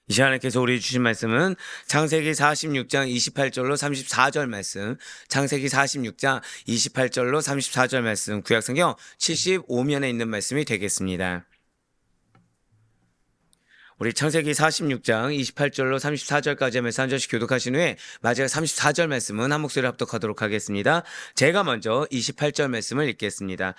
이 시간에 계속 우리 주신 말씀은 창세기 46장 28절로 34절 말씀, 창세기 46장 28절로 34절 말씀, 구약성경 75면에 있는 말씀이 되겠습니다. 우리 창세기 46장 28절로 34절까지 말씀 한 절씩 교독하신 후에 마지막 34절 말씀은 한 목소리로 합독하도록 하겠습니다. 제가 먼저 28절 말씀을 읽겠습니다.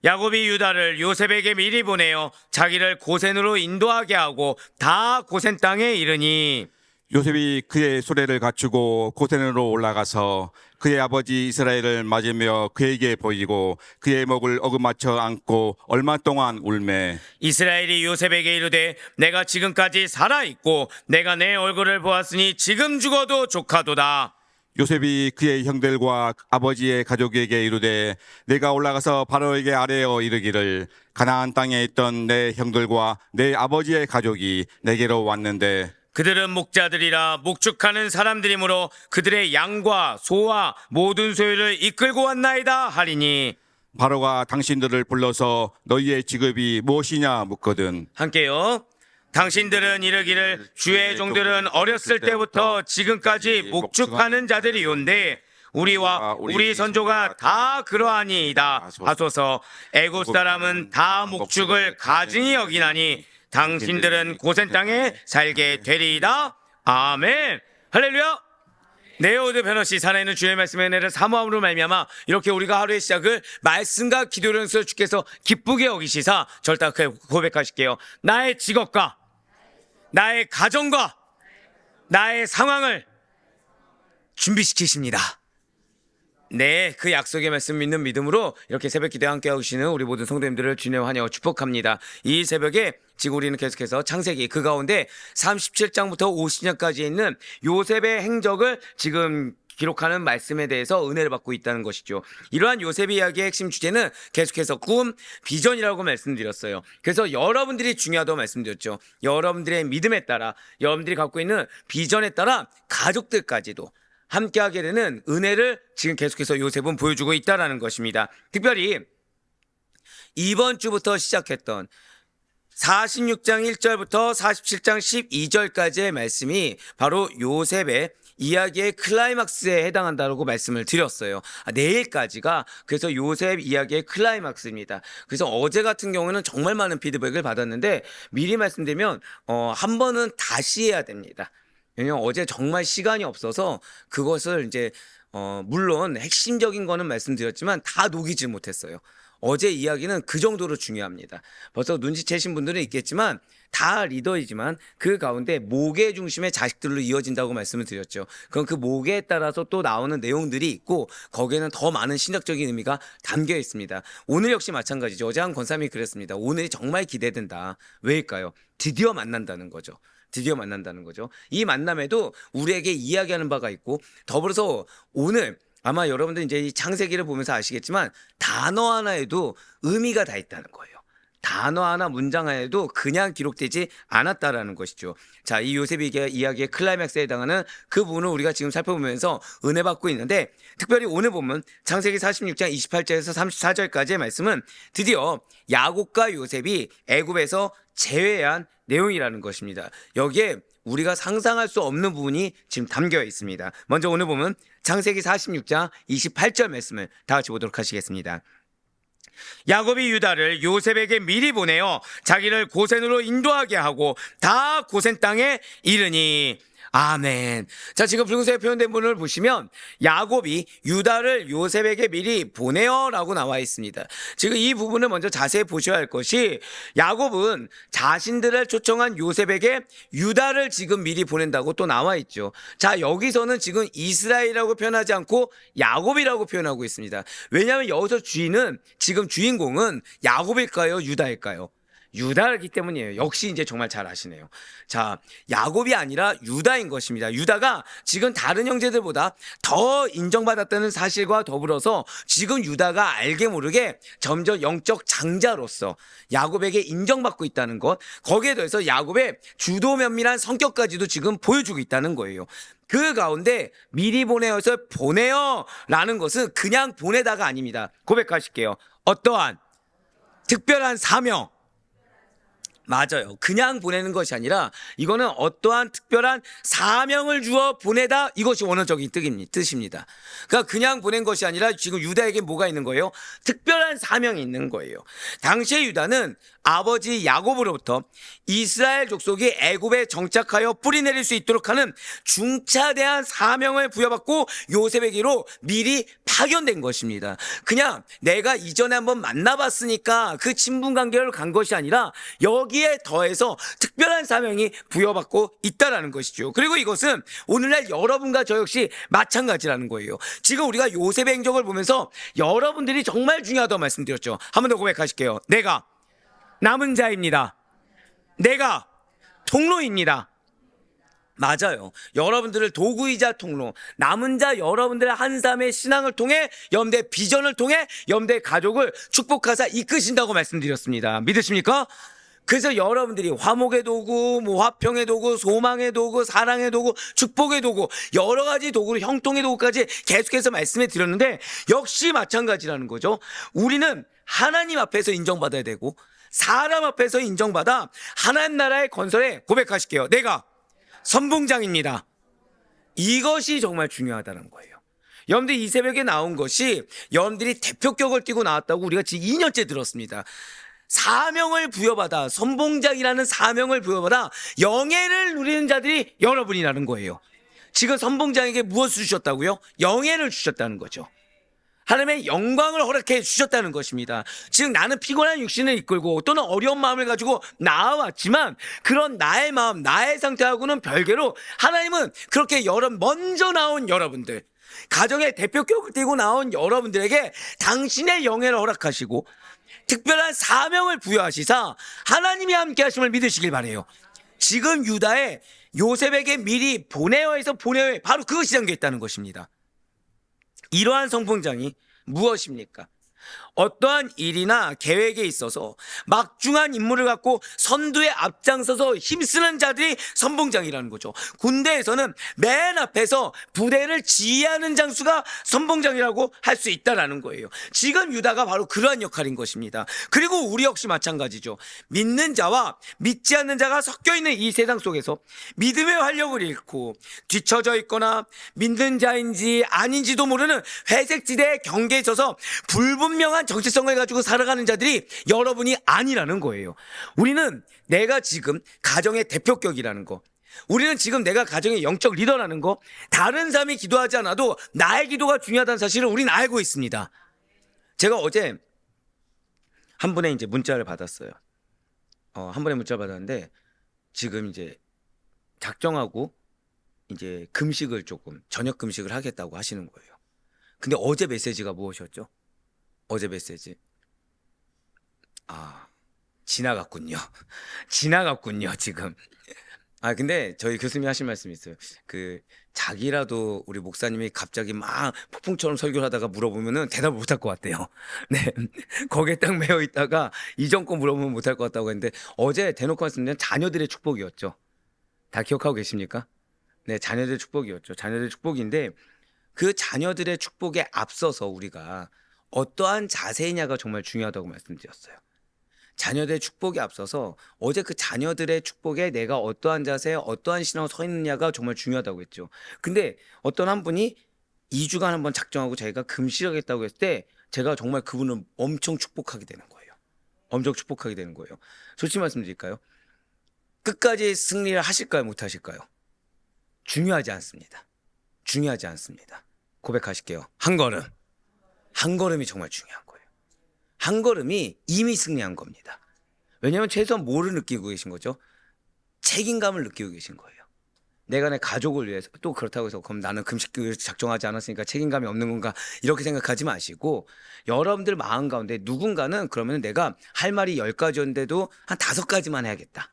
야곱이 유다를 요셉에게 미리 보내어 자기를 고센으로 인도하게 하고 다 고센 땅에 이르니, 요셉이 그의 수레를 갖추고 고센으로 올라가서 그의 아버지 이스라엘을 맞으며 그에게 보이고 그의 목을 어긋맞춰 안고 얼마 동안 울매, 이스라엘이 요셉에게 이르되 내가 지금까지 살아있고 내가 내 얼굴을 보았으니 지금 죽어도 족하도다. 요셉이 그의 형들과 아버지의 가족에게 이르되 내가 올라가서 바로에게 아뢰어 이르기를 가나안 땅에 있던 내 형들과 내 아버지의 가족이 내게로 왔는데 그들은 목자들이라 목축하는 사람들이므로 그들의 양과 소와 모든 소유를 이끌고 왔나이다 하리니, 바로가 당신들을 불러서 너희의 직업이 무엇이냐 묻거든. 함께요. 당신들은 이르기를 주의 종들은 어렸을 때부터 지금까지 목축하는 자들이온데 우리와 우리 선조가 다 그러하니이다 하소서. 애굽 사람은 다 목축을 가증히 여기나니 당신들은 고센 땅에 살게 되리이다. 아멘. 할렐루야. 네오드 변호씨, 살아있는 주의 말씀의 은혜를 사모함으로 말미암아 이렇게 우리가 하루의 시작을 말씀과 기도로 연습 주께서 기쁘게 여기시사 절딱하게 고백하실게요. 나의 직업과 나의 가정과 나의 상황을 준비시키십니다. 네, 그 약속의 말씀 믿는 믿음으로 이렇게 새벽 기도에 함께하고 계시는 우리 모든 성도님들을 주님의 환영하고 축복합니다. 이 새벽에 지금 우리는 계속해서 창세기 그 가운데 37장부터 50장까지 있는 요셉의 행적을 지금 기록하는 말씀에 대해서 은혜를 받고 있다는 것이죠. 이러한 요셉의 이야기의 핵심 주제는 계속해서 꿈, 비전이라고 말씀드렸어요. 그래서 여러분들이 중요하다고 말씀드렸죠. 여러분들의 믿음에 따라, 여러분들이 갖고 있는 비전에 따라 가족들까지도 함께하게 되는 은혜를 지금 계속해서 요셉은 보여주고 있다는 것입니다. 특별히 이번 주부터 시작했던 46장 1절부터 47장 12절까지의 말씀이 바로 요셉의 이야기의 클라이막스에 해당한다고 말씀을 드렸어요. 내일까지가 그래서 요셉 이야기의 클라이막스입니다. 그래서 어제 같은 경우는 정말 많은 피드백을 받았는데 미리 말씀드리면 한 번은 다시 해야 됩니다. 왜냐면 어제 정말 시간이 없어서 그것을 이제 물론 핵심적인 거는 말씀드렸지만 다 녹이지 못했어요. 어제 이야기는 그 정도로 중요합니다. 벌써 눈치채신 분들은 있겠지만 다 리더이지만 그 가운데 모계 중심의 자식들로 이어진다고 말씀을 드렸죠. 그럼 그 모계에 따라서 또 나오는 내용들이 있고 거기에는 더 많은 신학적인 의미가 담겨 있습니다. 오늘 역시 마찬가지죠. 어제 한 권사님이 그랬습니다. 오늘이 정말 기대된다. 왜일까요? 드디어 만난다는 거죠. 드디어 만난다는 거죠. 이 만남에도 우리에게 이야기하는 바가 있고 더불어서 오늘 아마 여러분들 이제 이 창세기를 보면서 아시겠지만 단어 하나에도 의미가 다 있다는 거예요. 단어 하나, 문장 하나에도 그냥 기록되지 않았다라는 것이죠. 자, 이 요셉의 이야기의 클라이맥스에 해당하는 그 부분을 우리가 지금 살펴보면서 은혜 받고 있는데 특별히 오늘 보면 창세기 46장 28절에서 34절까지의 말씀은 드디어 야곱과 요셉이 애굽에서 제외한 내용이라는 것입니다. 여기에 우리가 상상할 수 없는 부분이 지금 담겨 있습니다. 먼저 오늘 보면 창세기 46장 28절 말씀을 다 같이 보도록 하시겠습니다. 야곱이 유다를 요셉에게 미리 보내어 자기를 고센으로 인도하게 하고 다 고센 땅에 이르니, 아멘. 자, 지금 붉은색에 표현된 부분을 보시면 야곱이 유다를 요셉에게 미리 보내어라고 나와 있습니다. 지금 이 부분을 먼저 자세히 보셔야 할 것이 야곱은 자신들을 초청한 요셉에게 유다를 지금 미리 보낸다고 또 나와 있죠. 자, 여기서는 지금 이스라엘이라고 표현하지 않고 야곱이라고 표현하고 있습니다. 왜냐하면 여기서 지금 주인공은 야곱일까요? 유다일까요? 유다이기 때문이에요. 역시 이제 정말 잘 아시네요. 자, 야곱이 아니라 유다인 것입니다. 유다가 지금 다른 형제들보다 더 인정받았다는 사실과 더불어서 지금 유다가 알게 모르게 점점 영적 장자로서 야곱에게 인정받고 있다는 것, 거기에 더해서 야곱의 주도 면밀한 성격까지도 지금 보여주고 있다는 거예요. 그 가운데 미리 보내어서 보내어라는 것은 그냥 보내다가 아닙니다. 고백하실게요. 어떠한 특별한 사명, 맞아요. 그냥 보내는 것이 아니라 이거는 어떠한 특별한 사명을 주어 보내다, 이것이 원어적인 뜻입니다. 그러니까 그냥 보낸 것이 아니라 지금 유다에게 뭐가 있는 거예요? 특별한 사명이 있는 거예요. 당시의 유다는 아버지 야곱으로부터 이스라엘 족속이 애굽에 정착하여 뿌리 내릴 수 있도록 하는 중차대한 사명을 부여받고 요셉에게로 미리 파견된 것입니다. 그냥 내가 이전에 한번 만나봤으니까 그 친분 관계를 간 것이 아니라 여기에 더해서 특별한 사명이 부여받고 있다라는 것이죠. 그리고 이것은 오늘날 여러분과 저 역시 마찬가지라는 거예요. 지금 우리가 요셉의 행적을 보면서 여러분들이 정말 중요하다고 말씀드렸죠. 한 번 더 고백하실게요. 내가 남은 자입니다. 내가 통로입니다. 맞아요. 여러분들을 도구이자 통로, 남은 자 여러분들의 한 삶의 신앙을 통해 여러분들의 비전을 통해 여러분들의 가족을 축복하사 이끄신다고 말씀드렸습니다. 믿으십니까? 그래서 여러분들이 화목의 도구, 화평의 도구, 소망의 도구, 사랑의 도구, 축복의 도구, 여러 가지 도구로 형통의 도구까지 계속해서 말씀해 드렸는데 역시 마찬가지라는 거죠. 우리는 하나님 앞에서 인정받아야 되고 사람 앞에서 인정받아 하나님 나라의 건설에 고백하실게요. 내가 선봉장입니다. 이것이 정말 중요하다는 거예요. 여러분들 이 새벽에 나온 것이 여러분들이 대표격을 띠고 나왔다고 우리가 지금 2년째 들었습니다. 사명을 부여받아, 선봉장이라는 사명을 부여받아 영예를 누리는 자들이 여러분이라는 거예요. 지금 선봉장에게 무엇을 주셨다고요? 영예를 주셨다는 거죠. 하나님의 영광을 허락해 주셨다는 것입니다. 즉 나는 피곤한 육신을 이끌고 또는 어려운 마음을 가지고 나와왔지만 그런 나의 마음, 나의 상태하고는 별개로 하나님은 그렇게 먼저 나온 여러분들, 가정의 대표격을 띠고 나온 여러분들에게 당신의 영예를 허락하시고 특별한 사명을 부여하시사 하나님이 함께 하심을 믿으시길 바라요. 지금 유다의 요셉에게 미리 보내어에서 보내어에 바로 그것이 담겨있다는 것입니다. 이러한 선봉장이 무엇입니까? 어떠한 일이나 계획에 있어서 막중한 임무를 갖고 선두에 앞장서서 힘쓰는 자들이 선봉장이라는 거죠. 군대에서는 맨 앞에서 부대를 지휘하는 장수가 선봉장이라고 할 수 있다는 거예요. 지금 유다가 바로 그러한 역할인 것입니다. 그리고 우리 역시 마찬가지죠. 믿는 자와 믿지 않는 자가 섞여 있는 이 세상 속에서 믿음의 활력을 잃고 뒤처져 있거나 믿는 자인지 아닌지도 모르는 회색지대의 경계에 있어서 불분명한 정체성을 가지고 살아가는 자들이 여러분이 아니라는 거예요. 우리는 내가 지금 가정의 대표격이라는 거, 우리는 지금 내가 가정의 영적 리더라는 거, 다른 사람이 기도하지 않아도 나의 기도가 중요하다는 사실을 우리는 알고 있습니다. 제가 어제 한 분의 이제 문자를 받았어요. 한 분의 문자를 받았는데 지금 이제 작정하고 이제 금식을 조금 저녁 금식을 하겠다고 하시는 거예요. 근데 어제 메시지가 무엇이었죠? 어제 메시지. 지나갔군요. 지나갔군요, 지금. 근데 저희 교수님이 하신 말씀이 있어요. 자기라도 우리 목사님이 갑자기 막 폭풍처럼 설교를 하다가 물어보면은 대답을 못할 것 같대요. 네. 거기에 딱 매여 있다가 이전 거 물어보면 못할 것 같다고 했는데 어제 대놓고 말씀드린 자녀들의 축복이었죠. 다 기억하고 계십니까? 네, 자녀들의 축복이었죠. 자녀들의 축복인데 그 자녀들의 축복에 앞서서 우리가 어떠한 자세이냐가 정말 중요하다고 말씀드렸어요. 자녀들의 축복에 앞서서 어제 그 자녀들의 축복에 내가 어떠한 자세, 어떠한 신앙을 서 있느냐가 정말 중요하다고 했죠. 근데 어떤 한 분이 2주간 한번 작정하고 자기가 금식하겠다고 했을 때 제가 정말 그분을 엄청 축복하게 되는 거예요. 엄청 축복하게 되는 거예요. 솔직히 말씀드릴까요? 끝까지 승리를 하실까요? 못 하실까요? 중요하지 않습니다. 중요하지 않습니다. 고백하실게요. 한 걸음이 정말 중요한 거예요. 한 걸음이 이미 승리한 겁니다. 왜냐하면 최소한 뭐를 느끼고 계신 거죠? 책임감을 느끼고 계신 거예요. 내가 내 가족을 위해서, 또 그렇다고 해서 그럼 나는 금식을 작정하지 않았으니까 책임감이 없는 건가, 이렇게 생각하지 마시고 여러분들 마음 가운데 누군가는 그러면 내가 할 말이 10가지였는데도 한 5가지만 해야겠다,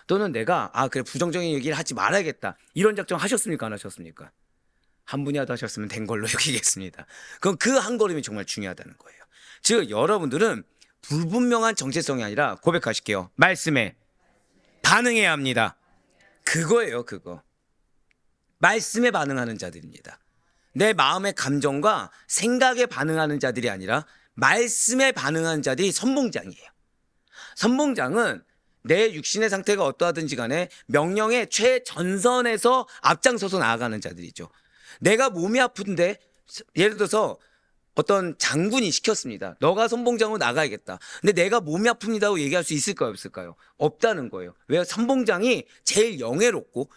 또는 내가 그래 부정적인 얘기를 하지 말아야겠다, 이런 작정 하셨습니까? 안 하셨습니까? 한 분이라도 하셨으면 된 걸로 여기겠습니다. 그럼 그 한 걸음이 정말 중요하다는 거예요. 즉 여러분들은 불분명한 정체성이 아니라 고백하실게요. 말씀에 반응해야 합니다. 그거예요, 그거. 말씀에 반응하는 자들입니다. 내 마음의 감정과 생각에 반응하는 자들이 아니라 말씀에 반응하는 자들이 선봉장이에요. 선봉장은 내 육신의 상태가 어떠하든지 간에 명령의 최전선에서 앞장서서 나아가는 자들이죠. 내가 몸이 아픈데 예를 들어서 어떤 장군이 시켰습니다. 너가 선봉장으로 나가야겠다. 근데 내가 몸이 아픕니다고 얘기할 수 있을까요, 없을까요? 없다는 거예요. 왜? 선봉장이 제일 영예롭고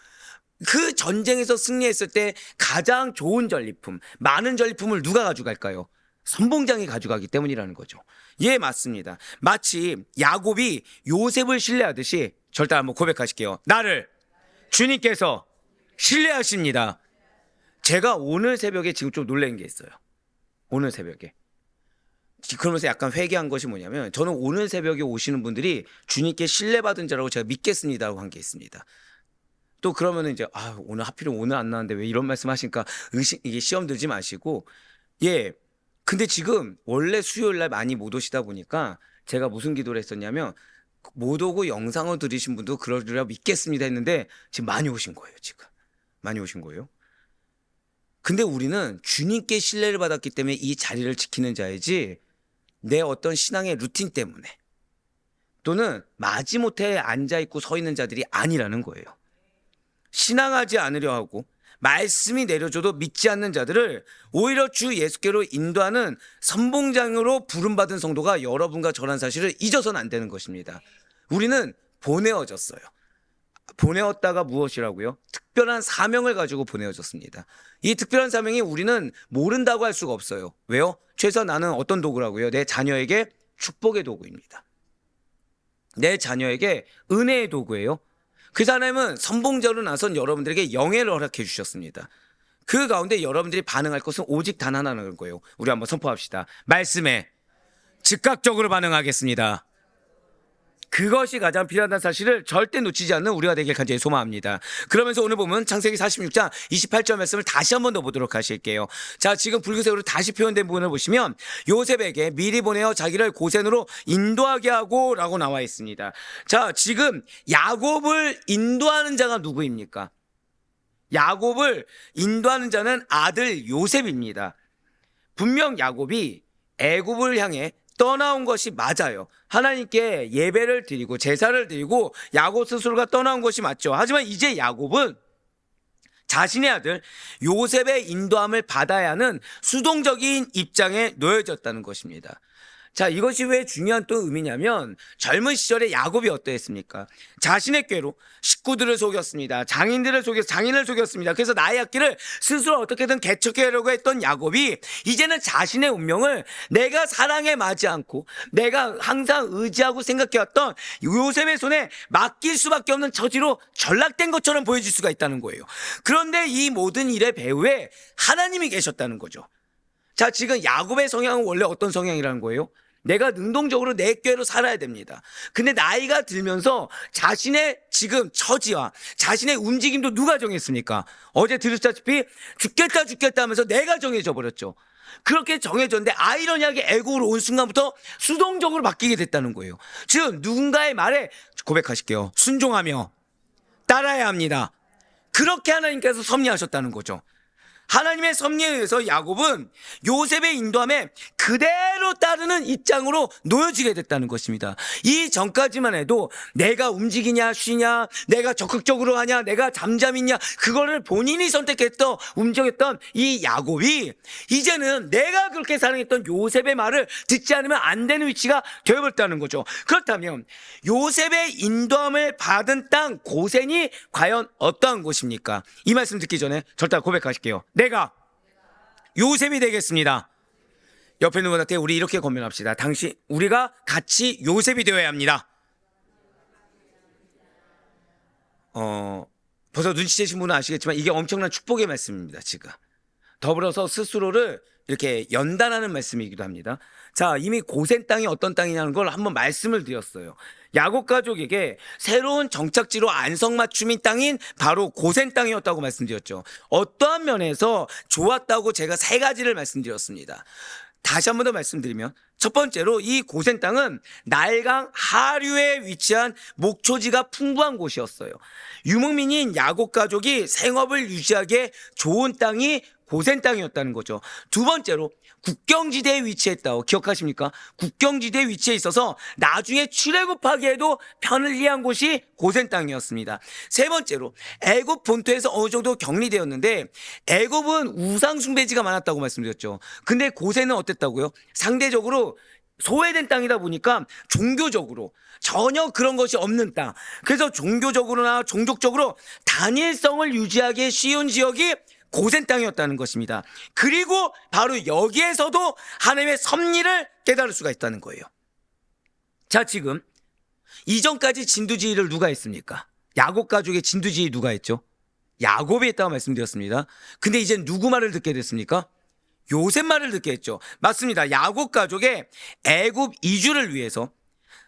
그 전쟁에서 승리했을 때 가장 좋은 전리품, 많은 전리품을 누가 가져갈까요? 선봉장이 가져가기 때문이라는 거죠. 예, 맞습니다. 마치 야곱이 요셉을 신뢰하듯이 절대 한번 고백하실게요. 나를 주님께서 신뢰하십니다. 제가 오늘 새벽에 지금 좀 놀란 게 있어요. 오늘 새벽에. 그러면서 약간 회개한 것이 뭐냐면 저는 오늘 새벽에 오시는 분들이 주님께 신뢰받은 자라고 제가 믿겠습니다라고 한 게 있습니다. 또 그러면은 이제 오늘 하필이면 오늘 안 나왔는데 왜 이런 말씀 하시니까 이게 시험 들지 마시고 예. 근데 지금 원래 수요일 날 많이 못 오시다 보니까 제가 무슨 기도를 했었냐면 못 오고 영상을 들으신 분도 그러리라 믿겠습니다 했는데 지금 많이 오신 거예요. 지금 많이 오신 거예요. 근데 우리는 주님께 신뢰를 받았기 때문에 이 자리를 지키는 자이지 내 어떤 신앙의 루틴 때문에 또는 마지못해 앉아있고 서 있는 자들이 아니라는 거예요. 신앙하지 않으려 하고 말씀이 내려줘도 믿지 않는 자들을 오히려 주 예수께로 인도하는 선봉장으로 부름받은 성도가 여러분과 저란 사실을 잊어서는 안 되는 것입니다. 우리는 보내어졌어요. 보내었다가 무엇이라고요? 특별한 사명을 가지고 보내어졌습니다. 이 특별한 사명이 우리는 모른다고 할 수가 없어요. 왜요? 최소한 나는 어떤 도구라고요? 내 자녀에게 축복의 도구입니다. 내 자녀에게 은혜의 도구예요. 그 하나님은 선봉자로 나선 여러분들에게 영예를 허락해 주셨습니다. 그 가운데 여러분들이 반응할 것은 오직 단 하나는 거예요. 우리 한번 선포합시다. 말씀에 즉각적으로 반응하겠습니다. 그것이 가장 필요하다는 사실을 절대 놓치지 않는 우리가 되길 간절히 소망합니다. 그러면서 오늘 보면 창세기 46장 28절 말씀을 다시 한 번 더 보도록 하실게요. 자, 지금 붉은색으로 다시 표현된 부분을 보시면 요셉에게 미리 보내어 자기를 고센으로 인도하게 하고 라고 나와 있습니다. 자, 지금 야곱을 인도하는 자가 누구입니까? 야곱을 인도하는 자는 아들 요셉입니다. 분명 야곱이 애굽을 향해 떠나온 것이 맞아요. 하나님께 예배를 드리고 제사를 드리고 야곱 스스로가 떠나온 것이 맞죠. 하지만 이제 야곱은 자신의 아들 요셉의 인도함을 받아야 하는 수동적인 입장에 놓여졌다는 것입니다. 자, 이것이 왜 중요한 또 의미냐면 젊은 시절에 야곱이 어떠했습니까? 자신의 꾀로 식구들을 속였습니다. 장인을 속였습니다. 그래서 나의 앞길을 스스로 어떻게든 개척하려고 했던 야곱이 이제는 자신의 운명을 내가 사랑에 맞지 않고 내가 항상 의지하고 생각해왔던 요셉의 손에 맡길 수밖에 없는 처지로 전락된 것처럼 보여질 수가 있다는 거예요. 그런데 이 모든 일의 배후에 하나님이 계셨다는 거죠. 자, 지금 야곱의 성향은 원래 어떤 성향이라는 거예요? 내가 능동적으로 내 꾀로 살아야 됩니다. 근데 나이가 들면서 자신의 지금 처지와 자신의 움직임도 누가 정했습니까? 어제 들으셨다시피 죽겠다 하면서 내가 정해져 버렸죠. 그렇게 정해졌는데 아이러니하게 애국으로 온 순간부터 수동적으로 바뀌게 됐다는 거예요. 즉 누군가의 말에 고백하실게요. 순종하며 따라야 합니다. 그렇게 하나님께서 섭리하셨다는 거죠. 하나님의 섭리에 의해서 야곱은 요셉의 인도함에 그대로 따르는 입장으로 놓여지게 됐다는 것입니다. 이 전까지만 해도 내가 움직이냐 쉬냐, 내가 적극적으로 하냐, 내가 잠잠 있냐, 그거를 본인이 선택했던 움직였던 이 야곱이 이제는 내가 그렇게 사랑했던 요셉의 말을 듣지 않으면 안 되는 위치가 되어버렸다는 거죠. 그렇다면 요셉의 인도함을 받은 땅 고센이 과연 어떠한 곳입니까? 이 말씀 듣기 전에 절대 고백하실게요. 내가 요셉이 되겠습니다. 옆에 있는 분한테 우리 이렇게 권면합시다. 우리가 같이 요셉이 되어야 합니다. 벌써 눈치채신 분은 아시겠지만 이게 엄청난 축복의 말씀입니다. 지금 더불어서 스스로를 이렇게 연단하는 말씀이기도 합니다. 자, 이미 고센 땅이 어떤 땅이냐는 걸 한번 말씀을 드렸어요. 야곱 가족에게 새로운 정착지로 안성맞춤인 땅인 바로 고센 땅이었다고 말씀드렸죠. 어떠한 면에서 좋았다고 제가 세 가지를 말씀드렸습니다. 다시 한 번 더 말씀드리면 첫 번째로 이 고센 땅은 나일강 하류에 위치한 목초지가 풍부한 곳이었어요. 유목민인 야곱 가족이 생업을 유지하기에 좋은 땅이 고센 땅이었다는 거죠. 두 번째로 국경지대에 위치했다고 기억하십니까? 국경지대에 위치해 있어서 나중에 출애굽하기에도 편을 이해한 곳이 고센 땅이었습니다. 세 번째로 애굽 본토에서 어느 정도 격리되었는데 애굽은 우상 숭배지가 많았다고 말씀드렸죠. 근데 고센은 어땠다고요? 상대적으로 소외된 땅이다 보니까 종교적으로 전혀 그런 것이 없는 땅. 그래서 종교적으로나 종족적으로 단일성을 유지하기 쉬운 지역이 고센 땅이었다는 것입니다. 그리고 바로 여기에서도 하나님의 섭리를 깨달을 수가 있다는 거예요. 자, 지금 이전까지 진두지휘를 누가 했습니까? 야곱 가족의 진두지휘 누가 했죠? 야곱이 했다고 말씀드렸습니다. 근데 이제 누구 말을 듣게 됐습니까? 요셉 말을 듣게 했죠. 맞습니다. 야곱 가족의 애굽 이주를 위해서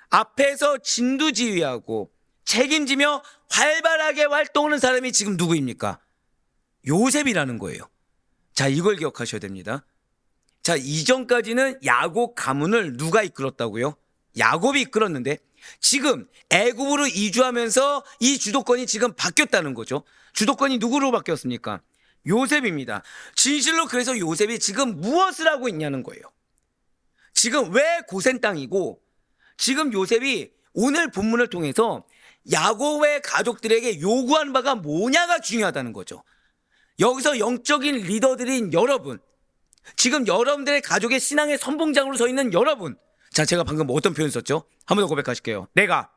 앞에서 진두지휘하고 책임지며 활발하게 활동하는 사람이 지금 누구입니까? 요셉이라는 거예요. 자, 이걸 기억하셔야 됩니다. 자, 이전까지는 야곱 가문을 누가 이끌었다고요? 야곱이 이끌었는데 지금 애굽으로 이주하면서 이 주도권이 지금 바뀌었다는 거죠. 주도권이 누구로 바뀌었습니까? 요셉입니다. 진실로 그래서 요셉이 지금 무엇을 하고 있냐는 거예요. 지금 왜 고센 땅이고 지금 요셉이 오늘 본문을 통해서 야곱의 가족들에게 요구하는 바가 뭐냐가 중요하다는 거죠. 여기서 영적인 리더들인 여러분, 지금 여러분들의 가족의 신앙의 선봉장으로 서 있는 여러분, 자, 제가 방금 어떤 표현 썼죠? 한 번 더 고백하실게요. 내가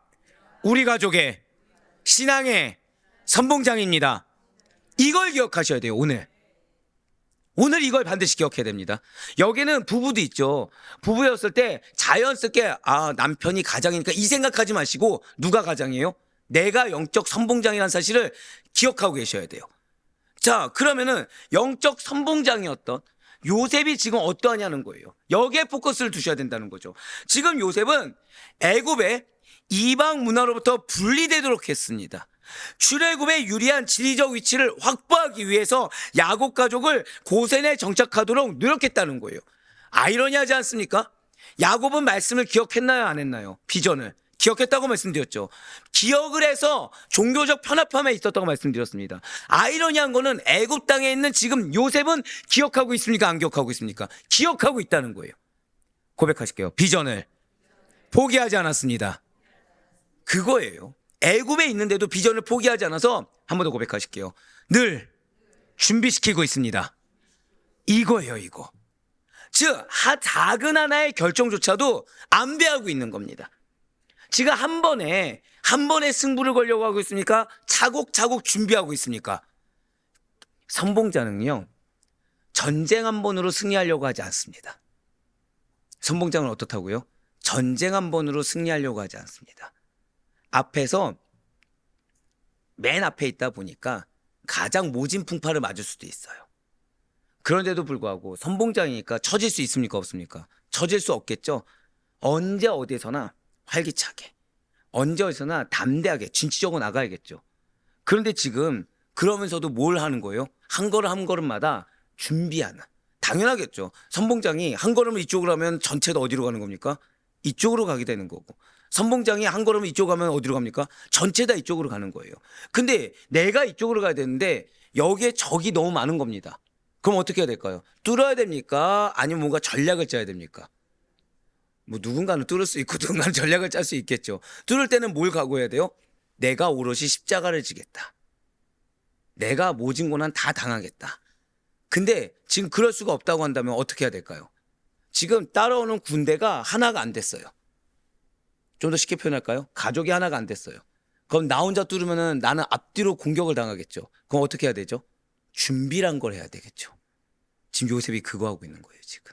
우리 가족의 신앙의 선봉장입니다. 이걸 기억하셔야 돼요. 오늘 이걸 반드시 기억해야 됩니다. 여기는 부부도 있죠. 부부였을 때 자연스럽게 남편이 가장이니까 이 생각하지 마시고 누가 가장이에요? 내가 영적 선봉장이라는 사실을 기억하고 계셔야 돼요. 자, 그러면은 영적 선봉장이었던 요셉이 지금 어떠하냐는 거예요. 여기에 포커스를 두셔야 된다는 거죠. 지금 요셉은 애굽의 이방 문화로부터 분리되도록 했습니다. 출애굽에 유리한 지리적 위치를 확보하기 위해서 야곱 가족을 고센에 정착하도록 노력했다는 거예요. 아이러니하지 않습니까? 야곱은 말씀을 기억했나요, 안 했나요? 비전을 기억했다고 말씀드렸죠. 기억을 해서 종교적 편합함에 있었다고 말씀드렸습니다. 아이러니한 거는 애굽 땅에 있는 지금 요셉은 기억하고 있습니까? 안 기억하고 있습니까? 기억하고 있다는 거예요. 고백하실게요. 비전을 포기하지 않았습니다. 그거예요. 애굽에 있는데도 비전을 포기하지 않아서 한 번 더 고백하실게요. 늘 준비시키고 있습니다. 이거예요, 이거. 즉, 작은 하나의 결정조차도 안배하고 있는 겁니다. 지금 한 번에 승부를 걸려고 하고 있습니까? 차곡차곡 준비하고 있습니까? 선봉자는요, 전쟁 한 번으로 승리하려고 하지 않습니다. 선봉장은 어떻다고요? 전쟁 한 번으로 승리하려고 하지 않습니다. 앞에서 맨 앞에 있다 보니까 가장 모진 풍파를 맞을 수도 있어요. 그런데도 불구하고 선봉장이니까 처질 수 있습니까? 없습니까? 처질 수 없겠죠. 언제 어디서나 활기차게, 언제 어디서나 담대하게 진취적으로 나가야겠죠. 그런데 지금 그러면서도 뭘 하는 거예요? 한 걸음 한 걸음마다 준비하는. 당연하겠죠. 선봉장이 한 걸음을 이쪽으로 하면 전체도 어디로 가는 겁니까? 이쪽으로 가게 되는 거고, 선봉장이 한 걸음 이쪽으로 가면 어디로 갑니까? 전체 다 이쪽으로 가는 거예요. 근데 내가 이쪽으로 가야 되는데 여기에 적이 너무 많은 겁니다. 그럼 어떻게 해야 될까요? 뚫어야 됩니까? 아니면 뭔가 전략을 짜야 됩니까? 뭐 누군가는 뚫을 수 있고 누군가는 전략을 짤 수 있겠죠. 뚫을 때는 뭘 각오해야 돼요? 내가 오롯이 십자가를 지겠다. 내가 모진 고난 다 당하겠다. 근데 지금 그럴 수가 없다고 한다면 어떻게 해야 될까요? 지금 따라오는 군대가 하나가 안 됐어요. 좀 더 쉽게 표현할까요? 가족이 하나가 안 됐어요. 그럼 나 혼자 뚫으면은 나는 앞뒤로 공격을 당하겠죠. 그럼 어떻게 해야 되죠? 준비란 걸 해야 되겠죠. 지금 요셉이 그거 하고 있는 거예요, 지금.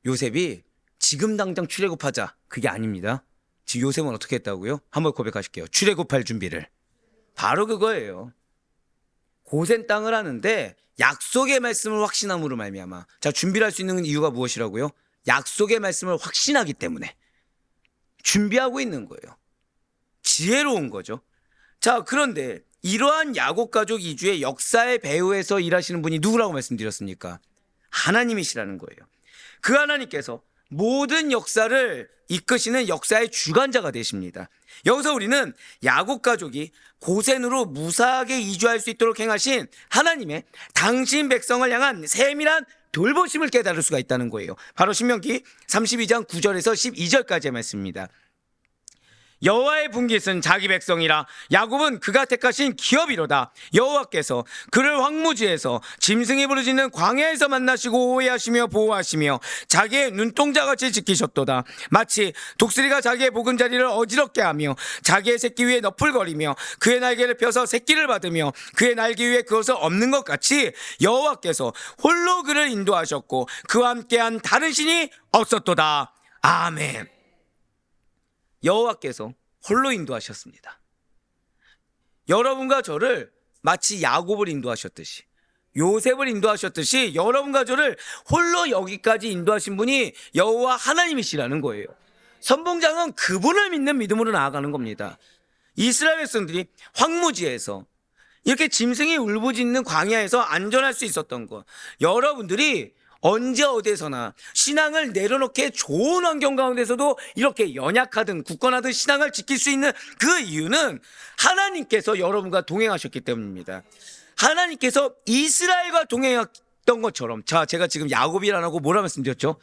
요셉이 지금 당장 출애굽하자, 그게 아닙니다. 지금 요셉은 어떻게 했다고요? 한번 고백하실게요. 출애굽할 준비를. 바로 그거예요. 고센 땅을 하는데 약속의 말씀을 확신함으로 말미암아. 자, 준비를 할 수 있는 이유가 무엇이라고요? 약속의 말씀을 확신하기 때문에 준비하고 있는 거예요. 지혜로운 거죠. 자, 그런데 이러한 야곱 가족 이주의 역사의 배후에서 일하시는 분이 누구라고 말씀드렸습니까? 하나님이시라는 거예요. 그 하나님께서 모든 역사를 이끄시는 역사의 주관자가 되십니다. 여기서 우리는 야곱 가족이 고센으로 무사하게 이주할 수 있도록 행하신 하나님의 당신 백성을 향한 세밀한 돌보심을 깨달을 수가 있다는 거예요. 바로 신명기 32장 9절에서 12절까지의 말씀입니다. 여호와의 분깃은 자기 백성이라 야곱은 그가 택하신 기업이로다. 여호와께서 그를 황무지에서 짐승이 부르짖는 광야에서 만나시고 호위하시며 보호하시며 자기의 눈동자같이 지키셨도다. 마치 독수리가 자기의 보금자리를 어지럽게 하며 자기의 새끼 위에 너풀거리며 그의 날개를 펴서 새끼를 받으며 그의 날개 위에 그것을 엎는 것 같이 여호와께서 홀로 그를 인도하셨고 그와 함께한 다른 신이 없었도다. 아멘. 여호와께서 홀로 인도하셨습니다. 여러분과 저를 마치 야곱을 인도하셨듯이, 요셉을 인도하셨듯이 여러분과 저를 홀로 여기까지 인도하신 분이 여호와 하나님이시라는 거예요. 선봉장은 그분을 믿는 믿음으로 나아가는 겁니다. 이스라엘 백성들이 황무지에서 이렇게 짐승이 울부짖는 광야에서 안전할 수 있었던 것, 여러분들이 언제 어디서나 신앙을 내려놓게 좋은 환경 가운데서도 이렇게 연약하든 굳건하든 신앙을 지킬 수 있는 그 이유는 하나님께서 여러분과 동행하셨기 때문입니다. 하나님께서 이스라엘과 동행했던 것처럼, 자, 제가 지금 야곱이라 하고 뭐라 말씀드렸죠?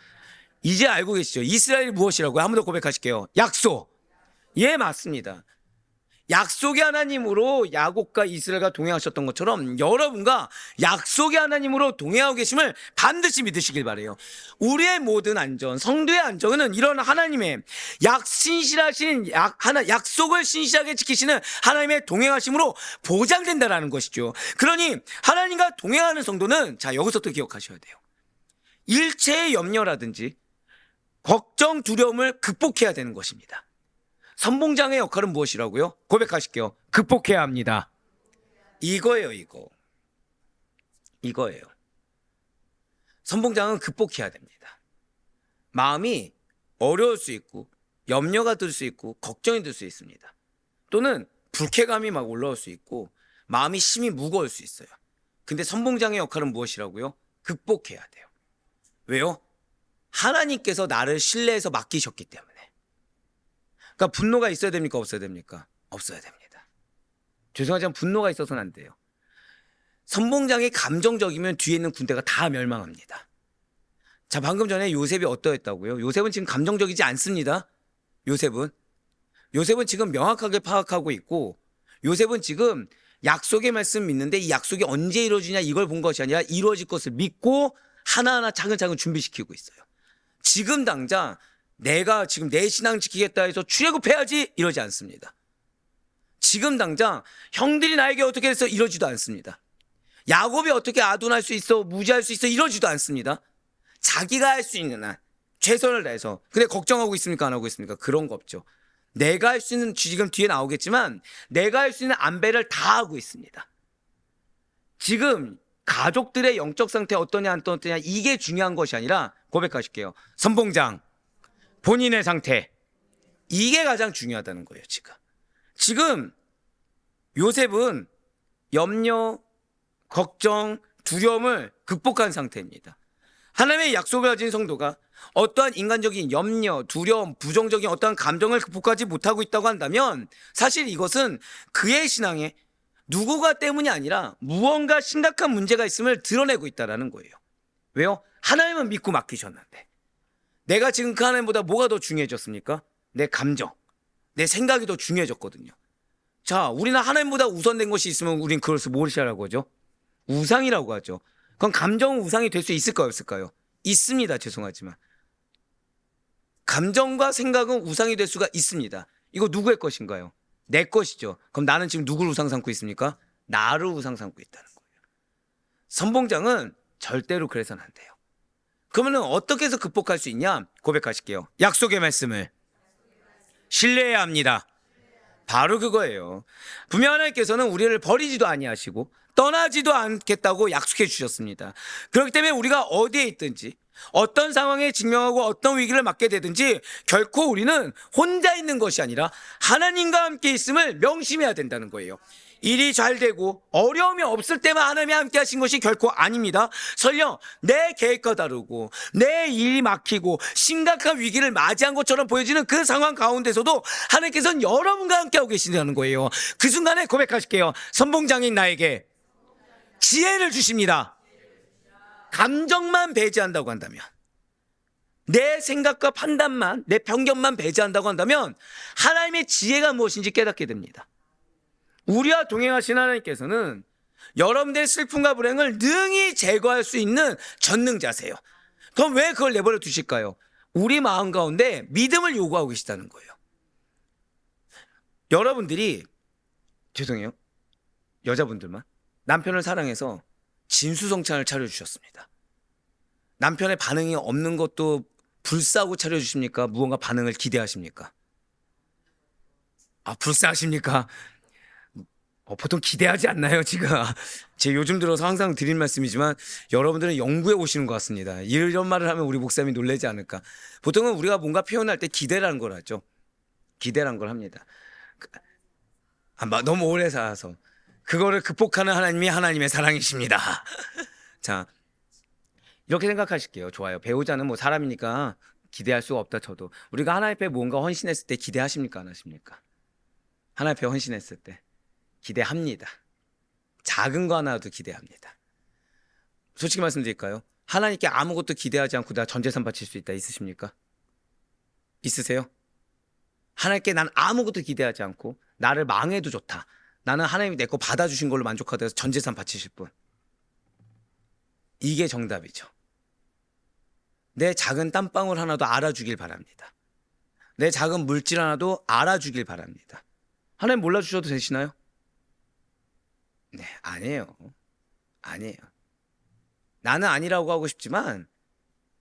이제 알고 계시죠? 이스라엘이 무엇이라고요? 한 번 더 고백하실게요. 약속. 예, 맞습니다. 약속의 하나님으로 야곱과 이스라엘과 동행하셨던 것처럼 여러분과 약속의 하나님으로 동행하고 계심을 반드시 믿으시길 바라요. 우리의 모든 안전, 성도의 안전은 이런 하나님의 약속을 신실하게 지키시는 하나님의 동행하심으로 보장된다는 것이죠. 그러니 하나님과 동행하는 성도는, 자, 여기서 또 기억하셔야 돼요. 일체의 염려라든지 걱정, 두려움을 극복해야 되는 것입니다. 선봉장의 역할은 무엇이라고요? 고백하실게요. 극복해야 합니다. 이거예요, 이거예요. 선봉장은 극복해야 됩니다. 마음이 어려울 수 있고, 염려가 들 수 있고, 걱정이 들 수 있습니다. 또는 불쾌감이 막 올라올 수 있고, 마음이 심히 무거울 수 있어요. 근데 선봉장의 역할은 무엇이라고요? 극복해야 돼요. 왜요? 하나님께서 나를 신뢰해서 맡기셨기 때문에. 그러니까 분노가 있어야 됩니까? 없어야 됩니까? 없어야 됩니다. 죄송하지만 분노가 있어서는 안 돼요. 선봉장이 감정적이면 뒤에 있는 군대가 다 멸망합니다. 자, 방금 전에 요셉이 어떠했다고요? 요셉은 지금 감정적이지 않습니다. 요셉은 지금 명확하게 파악하고 있고, 요셉은 지금 약속의 말씀 믿는데 이 약속이 언제 이루어지냐 이걸 본 것이 아니라 이루어질 것을 믿고 하나하나 차근차근 준비시키고 있어요. 지금 당장 내가 지금 내 신앙 지키겠다 해서 출애굽해야지 이러지 않습니다. 지금 당장 형들이 나에게 어떻게 해서 이러지도 않습니다. 야곱이 어떻게 아둔할 수 있어, 무지할 수 있어 이러지도 않습니다. 자기가 할 수 있는 한 최선을 다해서. 근데 걱정하고 있습니까? 안 하고 있습니까? 그런 거 없죠. 내가 할 수 있는, 지금 뒤에 나오겠지만 내가 할 수 있는 안배를 다 하고 있습니다. 지금 가족들의 영적 상태 어떠냐 안 어떠냐 이게 중요한 것이 아니라, 고백하실게요. 선봉장 본인의 상태, 이게 가장 중요하다는 거예요. 지금 요셉은 염려, 걱정, 두려움을 극복한 상태입니다. 하나님의 약속을 가진 성도가 어떠한 인간적인 염려, 두려움, 부정적인 어떠한 감정을 극복하지 못하고 있다고 한다면 사실 이것은 그의 신앙에 누구가 때문이 아니라 무언가 심각한 문제가 있음을 드러내고 있다는 거예요. 왜요? 하나님은 믿고 맡기셨는데 내가 지금 그 하나님보다 뭐가 더 중요해졌습니까? 내 감정, 내 생각이 더 중요해졌거든요. 자, 우리는 하나님보다 우선된 것이 있으면 우린 그것을 무엇이라고 하죠? 우상이라고 하죠. 그럼 감정은 우상이 될 수 있을까요? 없을까요? 있습니다. 죄송하지만 감정과 생각은 우상이 될 수가 있습니다. 이거 누구의 것인가요? 내 것이죠. 그럼 나는 지금 누구를 우상 삼고 있습니까? 나를 우상 삼고 있다는 거예요. 선봉장은 절대로 그래서는 안 돼요. 그러면 어떻게 해서 극복할 수 있냐? 고백하실게요. 약속의 말씀을 신뢰해야 합니다. 바로 그거예요. 분명 하나님께서는 우리를 버리지도 아니하시고 떠나지도 않겠다고 약속해 주셨습니다. 그렇기 때문에 우리가 어디에 있든지 어떤 상황에 직면하고 어떤 위기를 맞게 되든지 결코 우리는 혼자 있는 것이 아니라 하나님과 함께 있음을 명심해야 된다는 거예요. 일이 잘 되고 어려움이 없을 때만 하나님이 함께 하신 것이 결코 아닙니다. 설령 내 계획과 다르고 내 일이 막히고 심각한 위기를 맞이한 것처럼 보여지는 그 상황 가운데서도 하나님께서는 여러분과 함께하고 계신다는 거예요. 그 순간에 고백하실게요. 선봉장인 나에게 지혜를 주십니다. 감정만 배제한다고 한다면, 내 생각과 판단만, 내 편견만 배제한다고 한다면 하나님의 지혜가 무엇인지 깨닫게 됩니다. 우리와 동행하신 하나님께서는 여러분들의 슬픔과 불행을 능히 제거할 수 있는 전능자세요. 그럼 왜 그걸 내버려 두실까요? 우리 마음 가운데 믿음을 요구하고 계시다는 거예요. 여러분들이, 죄송해요, 여자분들만 남편을 사랑해서 진수성찬을 차려주셨습니다. 남편의 반응이 없는 것도 불사하고 차려주십니까? 무언가 반응을 기대하십니까? 불사하십니까? 보통 기대하지 않나요, 지금? 제 요즘 들어서 항상 드린 말씀이지만 여러분들은 연구해 오시는 것 같습니다. 이런 말을 하면 우리 목사님이 놀라지 않을까? 보통은 우리가 뭔가 표현할 때 기대라는 걸 하죠. 기대라는 걸 합니다. 너무 오래 살아서 그거를 극복하는 하나님이 하나님의 사랑이십니다. 자, 이렇게 생각하실게요. 좋아요. 배우자는 뭐 사람이니까 기대할 수가 없다 쳐도, 우리가 하나님 앞에 뭔가 헌신했을 때 기대하십니까, 안 하십니까? 하나님 앞에 헌신했을 때 기대합니다. 작은 거 하나도 기대합니다. 솔직히 말씀드릴까요? 하나님께 아무것도 기대하지 않고 나 전 재산 바칠 수 있다, 있으십니까? 있으세요? 하나님께 난 아무것도 기대하지 않고 나를 망해도 좋다, 나는 하나님이 내 거 받아주신 걸로 만족하다 해서 전 재산 바치실 분, 이게 정답이죠. 내 작은 땀방울 하나도 알아주길 바랍니다. 내 작은 물질 하나도 알아주길 바랍니다. 하나님 몰라주셔도 되시나요? 네, 아니에요. 아니에요. 나는 아니라고 하고 싶지만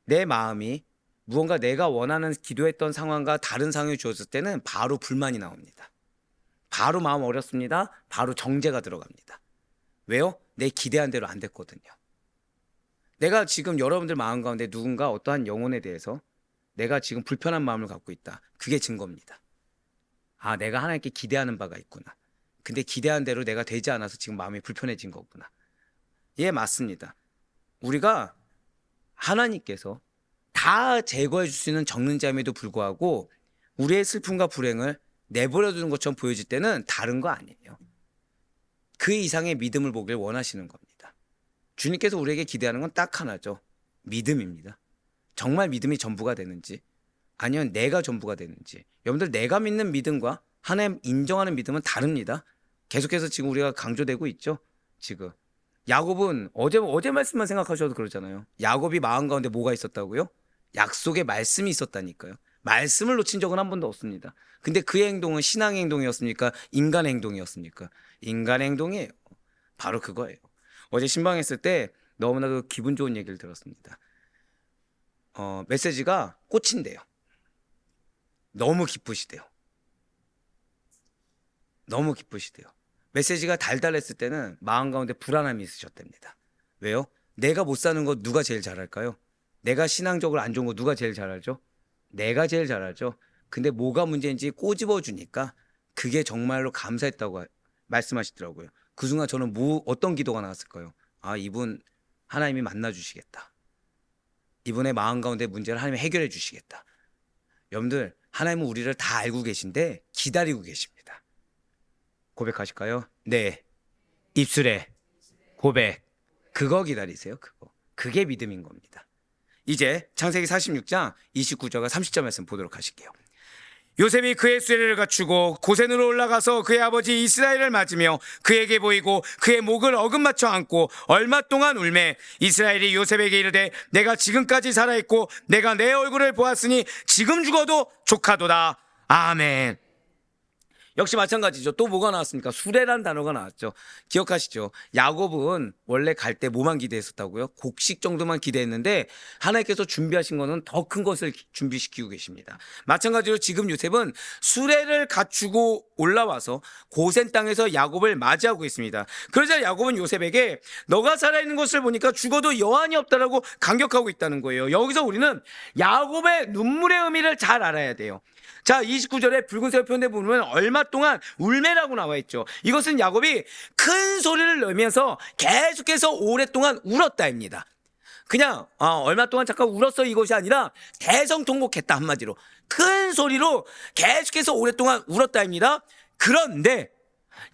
내 마음이 무언가 내가 원하는 기도했던 상황과 다른 상황이 주어졌을 때는 바로 불만이 나옵니다. 바로 마음 어렵습니다. 바로 정죄가 들어갑니다. 왜요? 내 기대한 대로 안 됐거든요. 내가 지금 여러분들 마음 가운데 누군가 어떠한 영혼에 대해서 내가 지금 불편한 마음을 갖고 있다, 그게 증거입니다. 내가 하나님께 기대하는 바가 있구나. 근데 기대한 대로 내가 되지 않아서 지금 마음이 불편해진 거구나. 예, 맞습니다. 우리가 하나님께서 다 제거해 줄 수 있는 정능자임에도 불구하고 우리의 슬픔과 불행을 내버려 두는 것처럼 보여질 때는 다른 거 아니에요. 그 이상의 믿음을 보길 원하시는 겁니다. 주님께서 우리에게 기대하는 건 딱 하나죠. 믿음입니다. 정말 믿음이 전부가 되는지, 아니면 내가 전부가 되는지. 여러분들, 내가 믿는 믿음과 하나님 인정하는 믿음은 다릅니다. 계속해서 지금 우리가 강조되고 있죠. 지금 야곱은 어제 말씀만 생각하셔도 그러잖아요. 야곱이 마음 가운데 뭐가 있었다고요? 약속의 말씀이 있었다니까요. 말씀을 놓친 적은 한 번도 없습니다. 근데 그의 행동은 신앙의 행동이었습니까? 인간의 행동이었습니까? 인간의 행동이에요. 바로 그거예요. 어제 신방했을 때 너무나도 기분 좋은 얘기를 들었습니다. 메시지가 꽂힌대요. 너무 기쁘시대요. 너무 기쁘시대요. 메시지가 달달했을 때는 마음 가운데 불안함이 있으셨답니다. 왜요? 내가 못 사는 거 누가 제일 잘 알까요? 내가 신앙적으로 안 좋은 거 누가 제일 잘 알죠? 내가 제일 잘 알죠. 근데 뭐가 문제인지 꼬집어 주니까 그게 정말로 감사했다고 말씀하시더라고요. 그 순간 저는 어떤 기도가 나왔을까요? 이분 하나님이 만나 주시겠다. 이분의 마음 가운데 문제를 하나님이 해결해 주시겠다. 여러분들, 하나님은 우리를 다 알고 계신데 기다리고 계십니다. 고백하실까요? 네. 입술에 고백. 그거 기다리세요. 그게 믿음인 겁니다. 이제 창세기 46장 29절과 30절 말씀 보도록 하실게요. 요셉이 그의 수레를 갖추고 고센으로 올라가서 그의 아버지 이스라엘을 맞으며 그에게 보이고 그의 목을 어긋맞춰 안고 얼마 동안 울매 이스라엘이 요셉에게 이르되 내가 지금까지 살아있고 내가 내 얼굴을 보았으니 지금 죽어도 족하도다. 아멘. 역시 마찬가지죠. 또 뭐가 나왔습니까? 수레란 단어가 나왔죠. 기억하시죠? 야곱은 원래 갈 때 뭐만 기대했었다고요? 곡식 정도만 기대했는데 하나님께서 준비하신 거는 더 큰 것을 준비시키고 계십니다. 마찬가지로 지금 요셉은 수레를 갖추고 올라와서 고센 땅에서 야곱을 맞이하고 있습니다. 그러자 야곱은 요셉에게 너가 살아있는 것을 보니까 죽어도 여한이 없다라고 감격하고 있다는 거예요. 여기서 우리는 야곱의 눈물의 의미를 잘 알아야 돼요. 자, 29절에 붉은색 표현에 보면 얼마 동안 울매라고 나와 있죠. 이것은 야곱이 큰 소리를 내면서 계속해서 오랫동안 울었다입니다. 그냥 얼마 동안 잠깐 울었어 이것이 아니라 대성통곡했다, 한마디로 큰 소리로 계속해서 오랫동안 울었다입니다. 그런데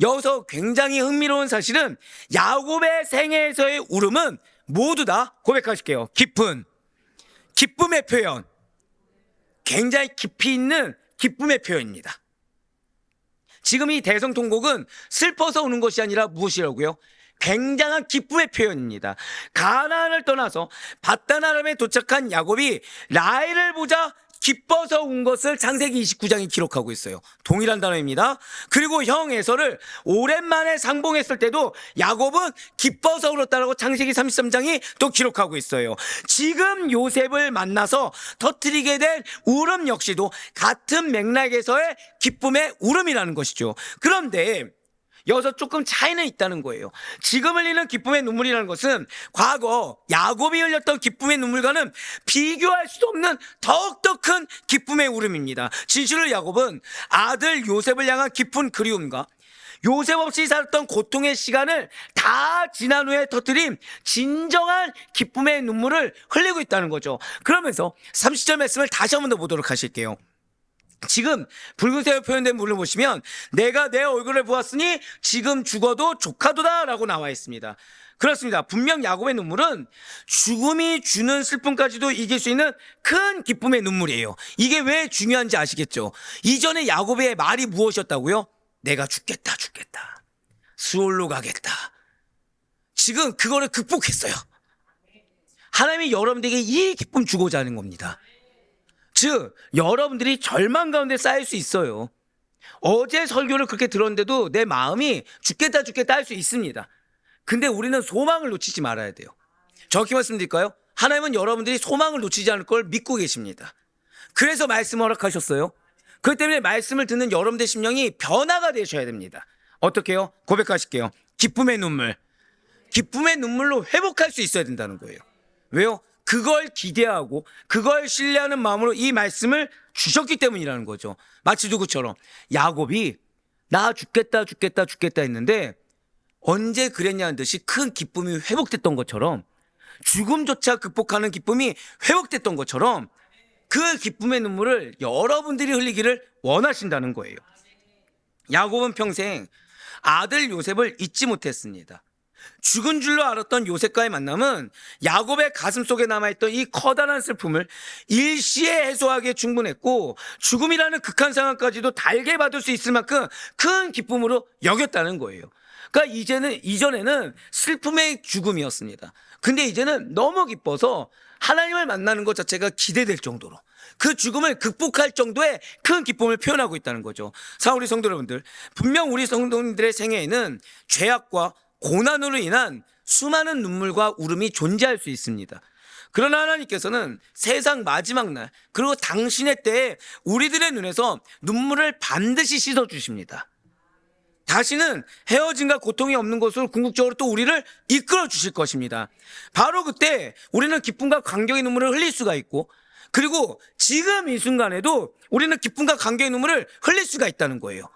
여기서 굉장히 흥미로운 사실은 야곱의 생애에서의 울음은 모두 다 고백하실게요. 기쁨의 표현. 굉장히 깊이 있는 기쁨의 표현입니다. 지금 이 대성통곡은 슬퍼서 우는 것이 아니라 무엇이라고요? 굉장한 기쁨의 표현입니다. 가나안을 떠나서 밧단아람에 도착한 야곱이 라헬을 보자 기뻐서 운 것을 창세기 29장이 기록하고 있어요. 동일한 단어입니다. 그리고 형 에서를 오랜만에 상봉했을 때도 야곱은 기뻐서 울었다라고 창세기 33장이 또 기록하고 있어요. 지금 요셉을 만나서 터뜨리게 된 울음 역시도 같은 맥락에서의 기쁨의 울음이라는 것이죠. 그런데 여기서 조금 차이는 있다는 거예요. 지금 흘리는 기쁨의 눈물이라는 것은 과거 야곱이 흘렸던 기쁨의 눈물과는 비교할 수 없는 더욱더 큰 기쁨의 울음입니다. 진실로 야곱은 아들 요셉을 향한 깊은 그리움과 요셉 없이 살았던 고통의 시간을 다 지난 후에 터뜨린 진정한 기쁨의 눈물을 흘리고 있다는 거죠. 그러면서 30절 말씀을 다시 한 번 더 보도록 하실게요. 지금 붉은색으로 표현된 물을 보시면 내가 내 얼굴을 보았으니 지금 죽어도 조카도다 라고 나와 있습니다. 그렇습니다. 분명 야곱의 눈물은 죽음이 주는 슬픔까지도 이길 수 있는 큰 기쁨의 눈물이에요. 이게 왜 중요한지 아시겠죠? 이전에 야곱의 말이 무엇이었다고요? 내가 죽겠다. 수올로 가겠다. 지금 그거를 극복했어요. 하나님이 여러분들에게 이 기쁨 주고자 하는 겁니다. 즉 여러분들이 절망 가운데 쌓일 수 있어요. 어제 설교를 그렇게 들었는데도 내 마음이 죽겠다 할 수 있습니다. 근데 우리는 소망을 놓치지 말아야 돼요. 정확히 말씀드릴까요? 하나님은 여러분들이 소망을 놓치지 않을 걸 믿고 계십니다. 그래서 말씀을 허락하셨어요. 그렇기 때문에 말씀을 듣는 여러분들의 심령이 변화가 되셔야 됩니다. 어떻게 해요? 고백하실게요. 기쁨의 눈물로 회복할 수 있어야 된다는 거예요. 왜요? 그걸 기대하고 그걸 신뢰하는 마음으로 이 말씀을 주셨기 때문이라는 거죠. 마치 누구처럼 야곱이 나 죽겠다 했는데 언제 그랬냐는 듯이 큰 기쁨이 회복됐던 것처럼, 죽음조차 극복하는 기쁨이 회복됐던 것처럼 그 기쁨의 눈물을 여러분들이 흘리기를 원하신다는 거예요. 야곱은 평생 아들 요셉을 잊지 못했습니다. 죽은 줄로 알았던 요셉과의 만남은 야곱의 가슴 속에 남아있던 이 커다란 슬픔을 일시에 해소하기에 충분했고, 죽음이라는 극한 상황까지도 달게 받을 수 있을 만큼 큰 기쁨으로 여겼다는 거예요. 그러니까 이전에는 슬픔의 죽음이었습니다. 근데 이제는 너무 기뻐서 하나님을 만나는 것 자체가 기대될 정도로, 그 죽음을 극복할 정도의 큰 기쁨을 표현하고 있다는 거죠. 우리 성도 여러분들, 분명 우리 성도님들의 생애에는 죄악과 고난으로 인한 수많은 눈물과 울음이 존재할 수 있습니다. 그러나 하나님께서는 세상 마지막 날, 그리고 당신의 때에 우리들의 눈에서 눈물을 반드시 씻어주십니다. 다시는 헤어짐과 고통이 없는 곳으로 궁극적으로 또 우리를 이끌어 주실 것입니다. 바로 그때 우리는 기쁨과 감격의 눈물을 흘릴 수가 있고, 그리고 지금 이 순간에도 우리는 기쁨과 감격의 눈물을 흘릴 수가 있다는 거예요.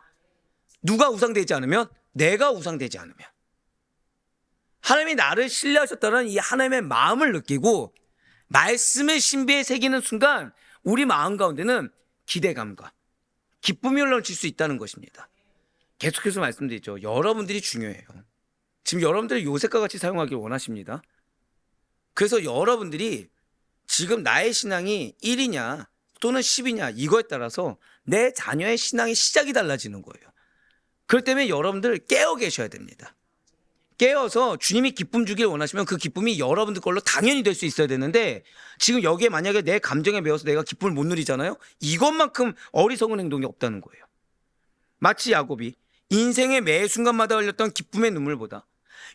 누가 우상되지 않으면? 내가 우상되지 않으면. 하나님이 나를 신뢰하셨다는 이 하나님의 마음을 느끼고 말씀의 신비에 새기는 순간 우리 마음 가운데는 기대감과 기쁨이 흘러넘칠 수 있다는 것입니다. 계속해서 말씀드리죠. 여러분들이 중요해요. 지금 여러분들이 요셉과 같이 사용하길 원하십니다. 그래서 여러분들이 지금 나의 신앙이 1이냐 또는 10이냐 이거에 따라서 내 자녀의 신앙의 시작이 달라지는 거예요. 그렇기 때문에 여러분들 깨어 계셔야 됩니다. 깨어서 주님이 기쁨 주길 원하시면 그 기쁨이 여러분들 걸로 당연히 될 수 있어야 되는데, 지금 여기에 만약에 내 감정에 매여서 내가 기쁨을 못 누리잖아요. 이것만큼 어리석은 행동이 없다는 거예요. 마치 야곱이 인생의 매 순간마다 흘렸던 기쁨의 눈물보다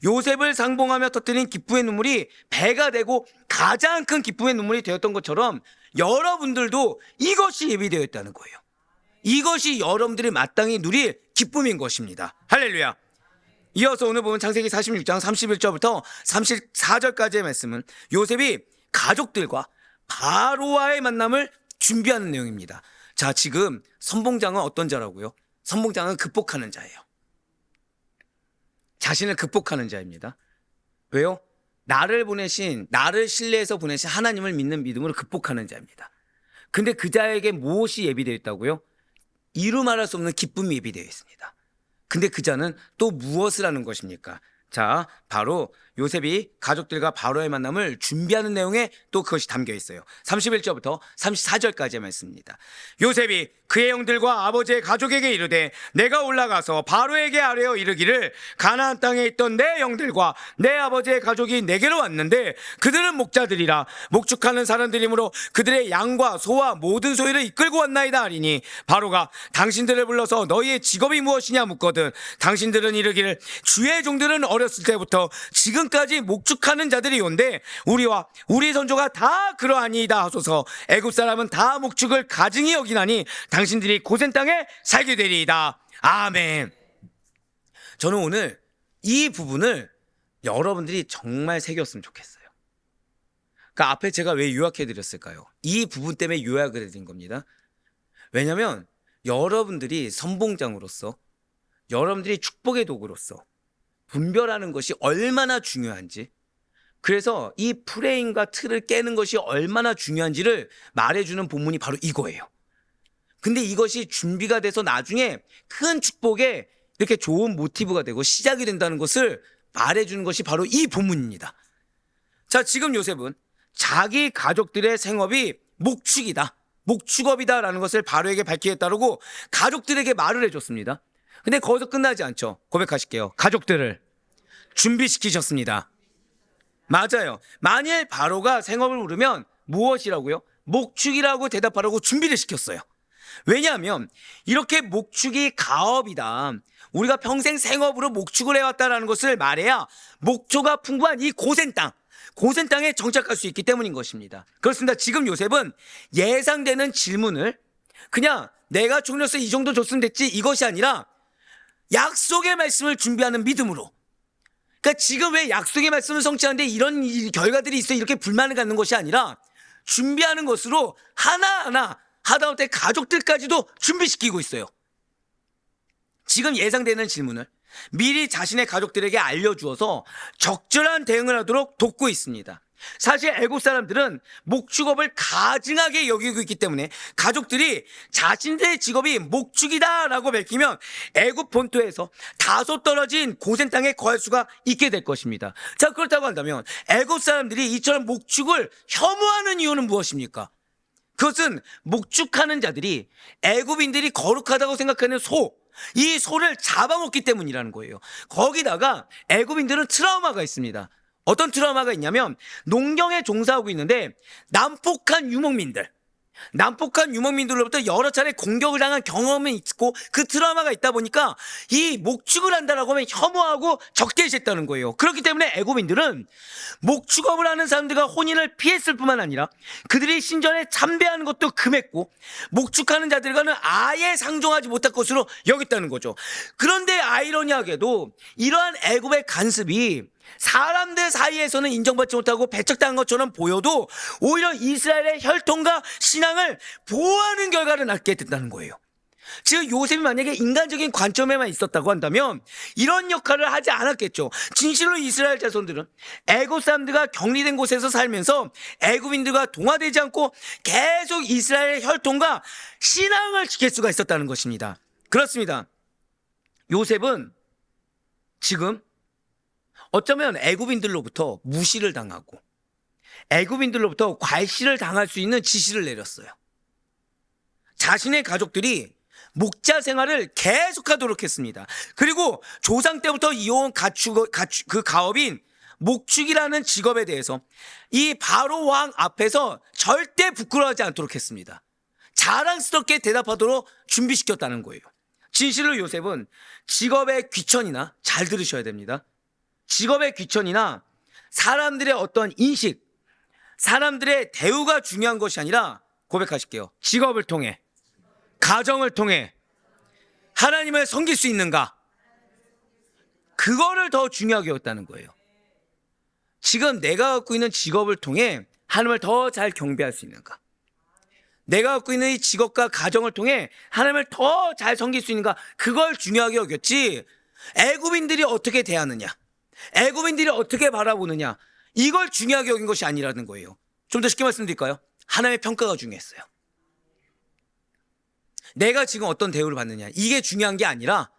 요셉을 상봉하며 터뜨린 기쁨의 눈물이 배가 되고 가장 큰 기쁨의 눈물이 되었던 것처럼 여러분들도 이것이 예비되어 있다는 거예요. 이것이 여러분들이 마땅히 누릴 기쁨인 것입니다. 할렐루야. 이어서 오늘 보면 창세기 46장 31절부터 34절까지의 말씀은 요셉이 가족들과 바로와의 만남을 준비하는 내용입니다. 자, 지금 선봉장은 어떤 자라고요? 선봉장은 극복하는 자예요. 자신을 극복하는 자입니다. 왜요? 나를 신뢰해서 보내신 하나님을 믿는 믿음으로 극복하는 자입니다. 근데 그 자에게 무엇이 예비되어 있다고요? 이루 말할 수 없는 기쁨이 예비되어 있습니다. 근데 그 자는 또 무엇을 하는 것입니까? 자, 바로 요셉이 가족들과 바로의 만남을 준비하는 내용에 또 그것이 담겨 있어요. 31절부터 34절까지의 말씀입니다. 요셉이 그의 형들과 아버지의 가족에게 이르되 내가 올라가서 바로에게 아뢰어 이르기를 가나안 땅에 있던 내 형들과 내 아버지의 가족이 내게로 왔는데 그들은 목자들이라 목축하는 사람들이므로 그들의 양과 소와 모든 소유를 이끌고 왔나이다 하리니 바로가 당신들을 불러서 너희의 직업이 무엇이냐 묻거든 당신들은 이르기를 주의 종들은 어렸을 때부터 지금까지 목축하는 자들이 온데 우리와 우리 선조가 다 그러하니이다 하소서. 애굽 사람은 다 목축을 가증히 여기나니 당신들이 고센 땅에 살게 되리이다. 아멘. 저는 오늘 이 부분을 여러분들이 정말 새겼으면 좋겠어요. 그러니까 앞에 제가 왜 요약해 드렸을까요? 이 부분 때문에 요약을 해드린 겁니다. 왜냐하면 여러분들이 선봉장으로서, 여러분들이 축복의 도구로서 분별하는 것이 얼마나 중요한지, 그래서 이 프레임과 틀을 깨는 것이 얼마나 중요한지를 말해주는 본문이 바로 이거예요. 근데 이것이 준비가 돼서 나중에 큰 축복에 이렇게 좋은 모티브가 되고 시작이 된다는 것을 말해주는 것이 바로 이 본문입니다. 자, 지금 요셉은 자기 가족들의 생업이 목축이다, 목축업이다라는 것을 바로에게 밝히에 따르고 가족들에게 말을 해줬습니다. 근데 거기서 끝나지 않죠. 고백하실게요. 가족들을 준비시키셨습니다. 맞아요. 만일 바로가 생업을 물으면 무엇이라고요? 목축이라고 대답하라고 준비를 시켰어요. 왜냐하면 이렇게 목축이 가업이다, 우리가 평생 생업으로 목축을 해왔다라는 것을 말해야 목초가 풍부한 이 고센 땅에 정착할 수 있기 때문인 것입니다. 그렇습니다. 지금 요셉은 예상되는 질문을 그냥 내가 종려서 이 정도 줬으면 됐지 이것이 아니라 약속의 말씀을 준비하는 믿음으로, 그러니까 지금 왜 약속의 말씀을 성취하는데 이런 결과들이 있어 이렇게 불만을 갖는 것이 아니라 준비하는 것으로 하나하나 하다못해 가족들까지도 준비시키고 있어요. 지금 예상되는 질문을 미리 자신의 가족들에게 알려주어서 적절한 대응을 하도록 돕고 있습니다. 사실 애굽 사람들은 목축업을 가증하게 여기고 있기 때문에 가족들이 자신들의 직업이 목축이다라고 밝히면 애굽 본토에서 다소 떨어진 고센 땅에 거할 수가 있게 될 것입니다. 자, 그렇다고 한다면 애굽 사람들이 이처럼 목축을 혐오하는 이유는 무엇입니까? 그것은 목축하는 자들이 애굽인들이 거룩하다고 생각하는 이 소를 잡아먹기 때문이라는 거예요. 거기다가 애굽인들은 트라우마가 있습니다. 어떤 트라우마가 있냐면 농경에 종사하고 있는데 난폭한 유목민들로부터 여러 차례 공격을 당한 경험이 있고 그 트라우마가 있다 보니까 이 목축을 한다라고 하면 혐오하고 적대시했다는 거예요. 그렇기 때문에 애굽인들은 목축업을 하는 사람들과 혼인을 피했을 뿐만 아니라 그들이 신전에 참배하는 것도 금했고 목축하는 자들과는 아예 상종하지 못할 것으로 여겼다는 거죠. 그런데 아이러니하게도 이러한 애굽의 간습이 사람들 사이에서는 인정받지 못하고 배척당한 것처럼 보여도 오히려 이스라엘의 혈통과 신앙을 보호하는 결과를 낳게 된다는 거예요. 즉 요셉이 만약에 인간적인 관점에만 있었다고 한다면 이런 역할을 하지 않았겠죠. 진실로 이스라엘 자손들은 애굽 사람들과 격리된 곳에서 살면서 애굽인들과 동화되지 않고 계속 이스라엘의 혈통과 신앙을 지킬 수가 있었다는 것입니다. 그렇습니다. 요셉은 지금 어쩌면 애굽인들로부터 무시를 당하고 애굽인들로부터 괄시를 당할 수 있는 지시를 내렸어요. 자신의 가족들이 목자 생활을 계속하도록 했습니다. 그리고 조상 때부터 이어온 그 가업인 목축이라는 직업에 대해서 이 바로 왕 앞에서 절대 부끄러워하지 않도록 했습니다. 자랑스럽게 대답하도록 준비시켰다는 거예요. 진실로 요셉은 직업의 귀천이나, 잘 들으셔야 됩니다, 직업의 귀천이나 사람들의 어떤 인식, 사람들의 대우가 중요한 것이 아니라, 고백하실게요, 직업을 통해, 가정을 통해 하나님을 섬길 수 있는가, 그거를 더 중요하게 여겼다는 거예요. 지금 내가 갖고 있는 직업을 통해 하나님을 더 잘 경배할 수 있는가, 내가 갖고 있는 이 직업과 가정을 통해 하나님을 더 잘 섬길 수 있는가, 그걸 중요하게 여겼지 애굽인들이 어떻게 대하느냐, 애굽인들이 어떻게 바라보느냐, 이걸 중요하게 여긴 것이 아니라는 거예요. 좀 더 쉽게 말씀드릴까요? 하나님의 평가가 중요했어요. 내가 지금 어떤 대우를 받느냐, 이게 중요한 게 아니라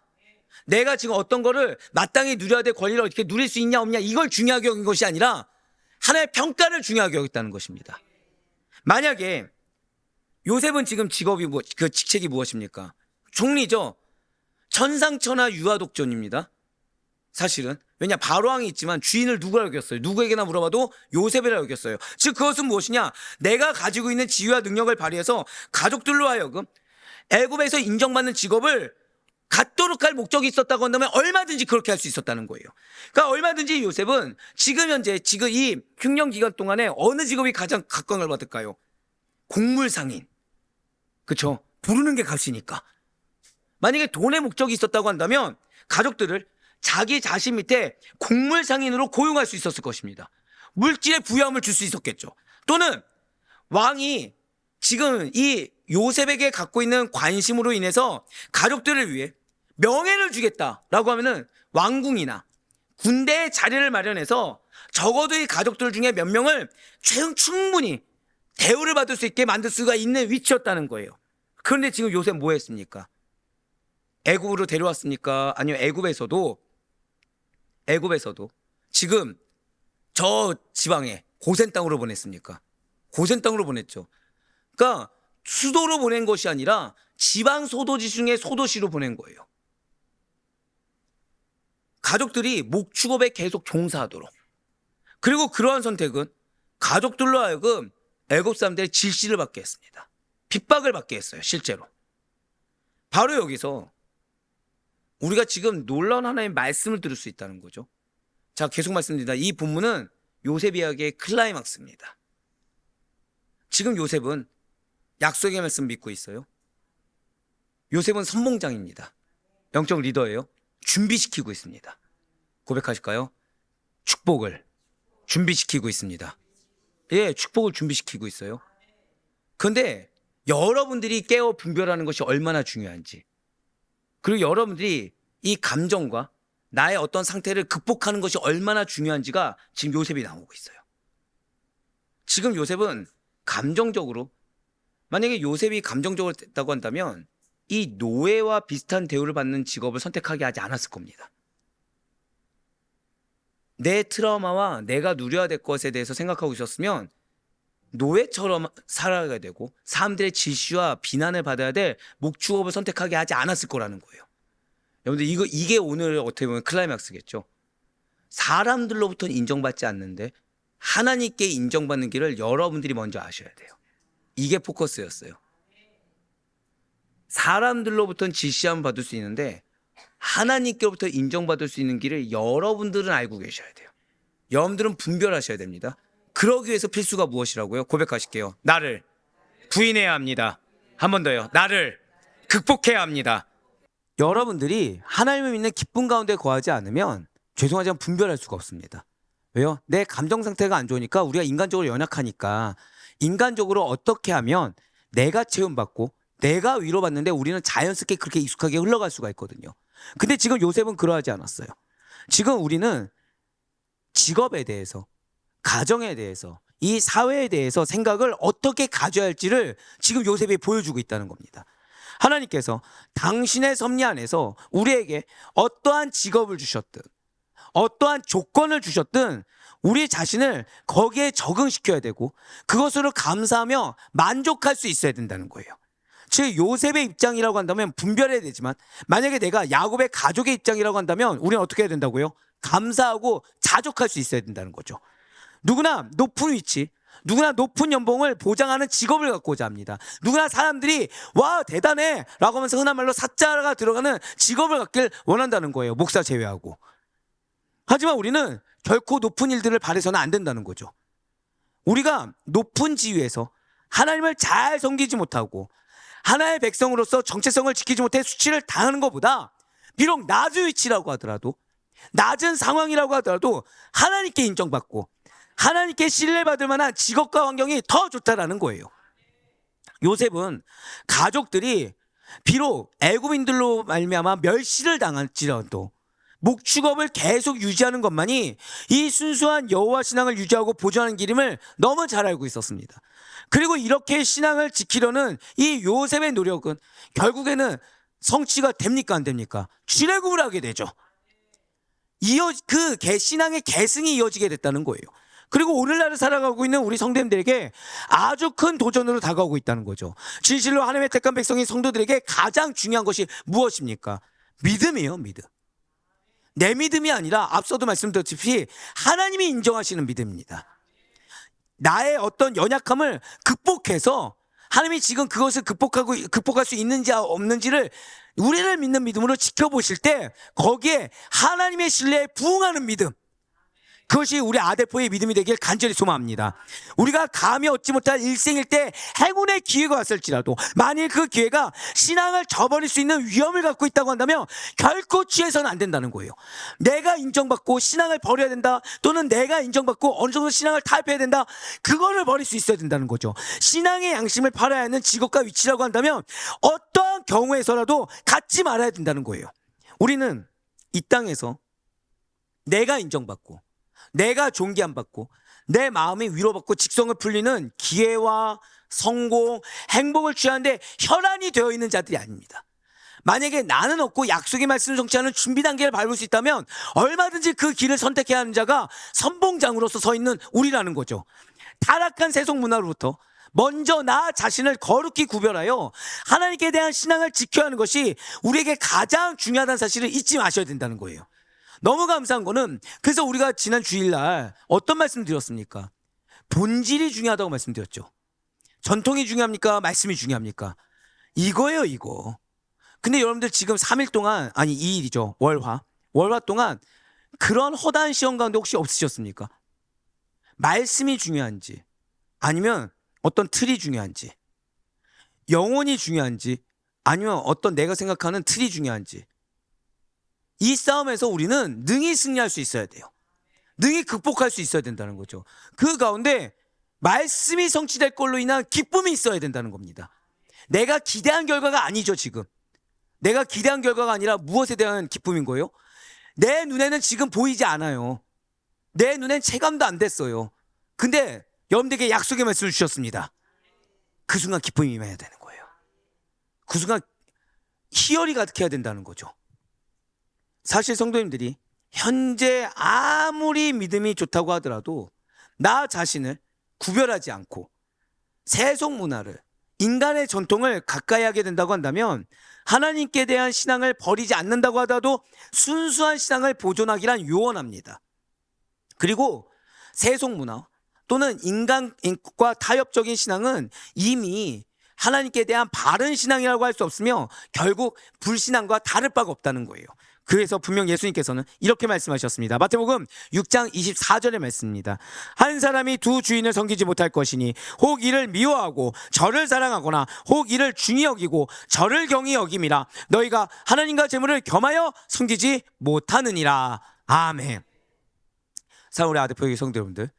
내가 지금 어떤 거를 마땅히 누려야 될 권리를 어떻게 누릴 수 있냐 없냐 이걸 중요하게 여긴 것이 아니라 하나의 평가를 중요하게 여겼다는 것입니다. 만약에 요셉은 지금 직업이 그 직책이 무엇입니까? 총리죠. 천상천하 유아독존입니다. 사실은 왜냐 바로왕이 있지만 주인을 누가 여겼어요? 누구에게나 물어봐도 요셉이라 여겼어요. 즉 그것은 무엇이냐? 내가 가지고 있는 지위와 능력을 발휘해서 가족들로 하여금 애굽에서 인정받는 직업을 갖도록 할 목적이 있었다고 한다면 얼마든지 그렇게 할 수 있었다는 거예요. 그러니까 얼마든지 요셉은 지금 현재 지금 이 흉년 기간 동안에 어느 직업이 가장 각광을 받을까요? 곡물상인. 그렇죠? 부르는 게 값이니까. 만약에 돈의 목적이 있었다고 한다면 가족들을 자기 자신 밑에 곡물상인으로 고용할 수 있었을 것입니다. 물질의 부여함을 줄 수 있었겠죠. 또는 왕이 지금 이 요셉에게 갖고 있는 관심으로 인해서 가족들을 위해 명예를 주겠다라고 하면은 왕궁이나 군대의 자리를 마련해서 적어도 이 가족들 중에 몇 명을 충분히 대우를 받을 수 있게 만들 수가 있는 위치였다는 거예요. 그런데 지금 요셉 뭐 했습니까? 애굽으로 데려왔습니까? 아니면 애굽에서도 지금 저 지방에 고센 땅으로 보냈습니까? 고센 땅으로 보냈죠. 그러니까 수도로 보낸 것이 아니라 지방 소도시 중에 소도시로 보낸 거예요. 가족들이 목축업에 계속 종사하도록. 그리고 그러한 선택은 가족들로 하여금 애굽 사람들의 질시를 받게 했습니다. 핍박을 받게 했어요. 실제로. 바로 여기서 우리가 지금 놀라운 하나의 말씀을 들을 수 있다는 거죠. 자, 계속 말씀드립니다. 이 본문은 요셉 이야기의 클라이막스입니다. 지금 요셉은 약속의 말씀 믿고 있어요. 요셉은 선봉장입니다. 영적 리더예요. 준비시키고 있습니다. 고백하실까요? 축복을 준비시키고 있습니다. 예, 축복을 준비시키고 있어요. 그런데 여러분들이 깨어 분별하는 것이 얼마나 중요한지, 그리고 여러분들이 이 감정과 나의 어떤 상태를 극복하는 것이 얼마나 중요한지가 지금 요셉이 나오고 있어요. 지금 요셉은 감정적으로, 만약에 요셉이 감정적으로 됐다고 한다면 이 노예와 비슷한 대우를 받는 직업을 선택하게 하지 않았을 겁니다. 내 트라우마와 내가 누려야 될 것에 대해서 생각하고 있었으면 노예처럼 살아가야 되고 사람들의 질시와 비난을 받아야 될 목축업을 선택하게 하지 않았을 거라는 거예요. 여러분들 이게 오늘 어떻게 보면 클라이막스겠죠. 사람들로부터는 인정받지 않는데 하나님께 인정받는 길을 여러분들이 먼저 아셔야 돼요. 이게 포커스였어요. 사람들로부터는 질시함을 받을 수 있는데 하나님께로부터 인정받을 수 있는 길을 여러분들은 알고 계셔야 돼요. 여러분들은 분별하셔야 됩니다. 그러기 위해서 필수가 무엇이라고요? 고백하실게요. 나를 부인해야 합니다. 한 번 더요. 나를 극복해야 합니다. 여러분들이 하나님을 믿는 기쁨 가운데 거하지 않으면 죄송하지만 분별할 수가 없습니다. 왜요? 내 감정 상태가 안 좋으니까, 우리가 인간적으로 연약하니까 인간적으로 어떻게 하면 내가 체험받고 내가 위로받는데 우리는 자연스럽게 그렇게 익숙하게 흘러갈 수가 있거든요. 근데 지금 요셉은 그러하지 않았어요. 지금 우리는 직업에 대해서, 가정에 대해서, 이 사회에 대해서 생각을 어떻게 가져야 할지를 지금 요셉이 보여주고 있다는 겁니다. 하나님께서 당신의 섭리 안에서 우리에게 어떠한 직업을 주셨든 어떠한 조건을 주셨든 우리 자신을 거기에 적응시켜야 되고 그것으로 감사하며 만족할 수 있어야 된다는 거예요. 즉 요셉의 입장이라고 한다면 분별해야 되지만, 만약에 내가 야곱의 가족의 입장이라고 한다면 우리는 어떻게 해야 된다고요? 감사하고 자족할 수 있어야 된다는 거죠. 누구나 높은 위치, 누구나 높은 연봉을 보장하는 직업을 갖고자 합니다. 누구나 사람들이 와 대단해 라고 하면서 흔한 말로 사자가 들어가는 직업을 갖길 원한다는 거예요. 목사 제외하고. 하지만 우리는 결코 높은 일들을 바라서는 안 된다는 거죠. 우리가 높은 지위에서 하나님을 잘 섬기지 못하고 하나의 백성으로서 정체성을 지키지 못해 수치를 당하는 것보다, 비록 낮은 위치라고 하더라도, 낮은 상황이라고 하더라도 하나님께 인정받고 하나님께 신뢰받을 만한 직업과 환경이 더 좋다라는 거예요. 요셉은 가족들이 비록 애굽인들로 말미암아 멸시를 당할지라도 목축업을 계속 유지하는 것만이 이 순수한 여호와 신앙을 유지하고 보존하는 길임을 너무 잘 알고 있었습니다. 그리고 이렇게 신앙을 지키려는 이 요셉의 노력은 결국에는 성취가 됩니까 안 됩니까? 출애굽을 하게 되죠. 신앙의 계승이 이어지게 됐다는 거예요. 그리고 오늘날을 살아가고 있는 우리 성도님들에게 아주 큰 도전으로 다가오고 있다는 거죠. 진실로 하나님의 택한 백성인 성도들에게 가장 중요한 것이 무엇입니까? 믿음이에요. 믿음. 내 믿음이 아니라 앞서도 말씀드렸듯이 하나님이 인정하시는 믿음입니다. 나의 어떤 연약함을 극복해서 하나님이 지금 그것을 극복할 수 있는지 없는지를 우리를 믿는 믿음으로 지켜보실 때 거기에 하나님의 신뢰에 부응하는 믿음, 그것이 우리 아데포의 믿음이 되길 간절히 소망합니다. 우리가 감히 얻지 못할 일생일 때 행운의 기회가 왔을지라도 만일 그 기회가 신앙을 저버릴 수 있는 위험을 갖고 있다고 한다면 결코 취해서는 안 된다는 거예요. 내가 인정받고 신앙을 버려야 된다, 또는 내가 인정받고 어느 정도 신앙을 타협해야 된다, 그거를 버릴 수 있어야 된다는 거죠. 신앙의 양심을 팔아야 하는 직업과 위치라고 한다면 어떠한 경우에서라도 갖지 말아야 된다는 거예요. 우리는 이 땅에서 내가 인정받고 내가 존귀함받고 내 마음이 위로받고 직성을 풀리는 기회와 성공, 행복을 취하는데 혈안이 되어 있는 자들이 아닙니다. 만약에 나는 없고 약속의 말씀을 성취하는 준비 단계를 밟을 수 있다면 얼마든지 그 길을 선택해야 하는 자가 선봉장으로서 서 있는 우리라는 거죠. 타락한 세속 문화로부터 먼저 나 자신을 거룩히 구별하여 하나님께 대한 신앙을 지켜야 하는 것이 우리에게 가장 중요하다는 사실을 잊지 마셔야 된다는 거예요. 너무 감사한 거는, 그래서 우리가 지난 주일날 어떤 말씀 드렸습니까? 본질이 중요하다고 말씀드렸죠. 전통이 중요합니까? 말씀이 중요합니까? 이거예요, 이거. 근데 여러분들 지금 3일 동안, 아니 2일이죠. 월화 동안 그런 허다한 시험 가운데 혹시 없으셨습니까? 말씀이 중요한지, 아니면 어떤 틀이 중요한지, 영혼이 중요한지, 아니면 어떤 내가 생각하는 틀이 중요한지, 이 싸움에서 우리는 능히 승리할 수 있어야 돼요. 능히 극복할 수 있어야 된다는 거죠. 그 가운데 말씀이 성취될 걸로 인한 기쁨이 있어야 된다는 겁니다. 내가 기대한 결과가 아니죠. 지금 내가 기대한 결과가 아니라 무엇에 대한 기쁨인 거예요? 내 눈에는 지금 보이지 않아요. 내 눈엔 체감도 안 됐어요. 근데 여러분들에게 약속의 말씀을 주셨습니다. 그 순간 기쁨이 임해야 되는 거예요. 그 순간 희열이 가득해야 된다는 거죠. 사실 성도님들이 현재 아무리 믿음이 좋다고 하더라도 나 자신을 구별하지 않고 세속 문화를, 인간의 전통을 가까이 하게 된다고 한다면 하나님께 대한 신앙을 버리지 않는다고 하더라도 순수한 신앙을 보존하기란 요원합니다. 그리고 세속 문화 또는 인간과 타협적인 신앙은 이미 하나님께 대한 바른 신앙이라고 할 수 없으며 결국 불신앙과 다를 바가 없다는 거예요. 그래서 분명 예수님께서는 이렇게 말씀하셨습니다. 마태복음 6장 24절의 말씀입니다. 한 사람이 두 주인을 섬기지 못할 것이니 혹 이를 미워하고 저를 사랑하거나 혹 이를 중히 여기고 저를 경히 여김이라. 너희가 하나님과 재물을 겸하여 섬기지 못하느니라. 아멘. 사랑하는 우리 아데포의 성도 여러분들,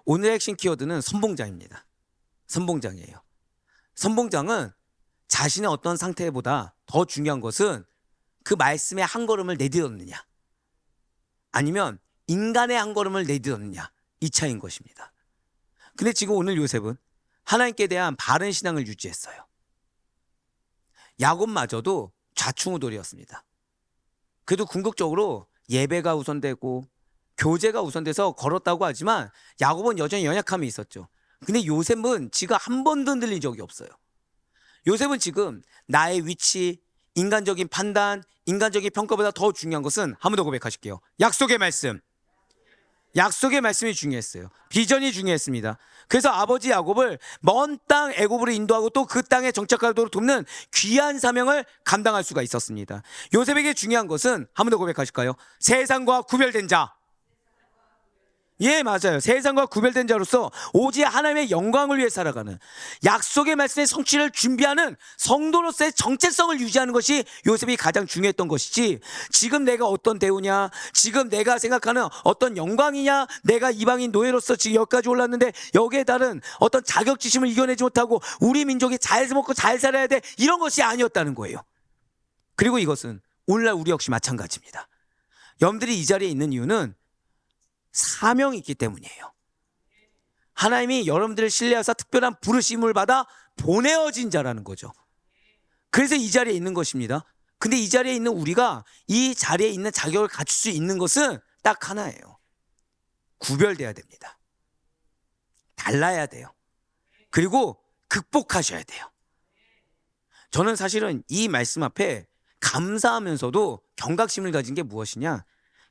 오늘의 핵심 키워드는 선봉장입니다. 선봉장이에요. 선봉장은 자신의 어떤 상태보다 더 중요한 것은 그 말씀의 한 걸음을 내딛었느냐, 아니면 인간의 한 걸음을 내딛었느냐, 이 차이인 것입니다. 근데 지금 오늘 요셉은 하나님께 대한 바른 신앙을 유지했어요. 야곱마저도 좌충우돌이었습니다. 그래도 궁극적으로 예배가 우선되고 교제가 우선돼서 걸었다고 하지만 야곱은 여전히 연약함이 있었죠. 근데 요셉은 지금 한 번도 흔들린 적이 없어요. 요셉은 지금 나의 위치, 인간적인 판단, 인간적인 평가보다 더 중요한 것은, 한 번 더 고백하실게요. 약속의 말씀. 약속의 말씀이 중요했어요. 비전이 중요했습니다. 그래서 아버지 야곱을 먼 땅 애굽으로 인도하고 또 그 땅에 정착하도록 돕는 귀한 사명을 감당할 수가 있었습니다. 요셉에게 중요한 것은, 한 번 더 고백하실까요? 세상과 구별된 자. 예, 맞아요. 세상과 구별된 자로서 오직 하나님의 영광을 위해 살아가는, 약속의 말씀의 성취를 준비하는 성도로서의 정체성을 유지하는 것이 요셉이 가장 중요했던 것이지, 지금 내가 어떤 대우냐, 지금 내가 생각하는 어떤 영광이냐, 내가 이방인 노예로서 지금 여기까지 올랐는데 여기에 다른 어떤 자격지심을 이겨내지 못하고 우리 민족이 잘 먹고 잘 살아야 돼, 이런 것이 아니었다는 거예요. 그리고 이것은 오늘날 우리 역시 마찬가지입니다. 여러분들이 이 자리에 있는 이유는 사명이 있기 때문이에요. 하나님이 여러분들을 신뢰하사 특별한 부르심을 받아 보내어진 자라는 거죠. 그래서 이 자리에 있는 것입니다. 근데 이 자리에 있는 우리가 이 자리에 있는 자격을 갖출 수 있는 것은 딱 하나예요. 구별돼야 됩니다. 달라야 돼요. 그리고 극복하셔야 돼요. 저는 사실은 이 말씀 앞에 감사하면서도 경각심을 가진 게 무엇이냐?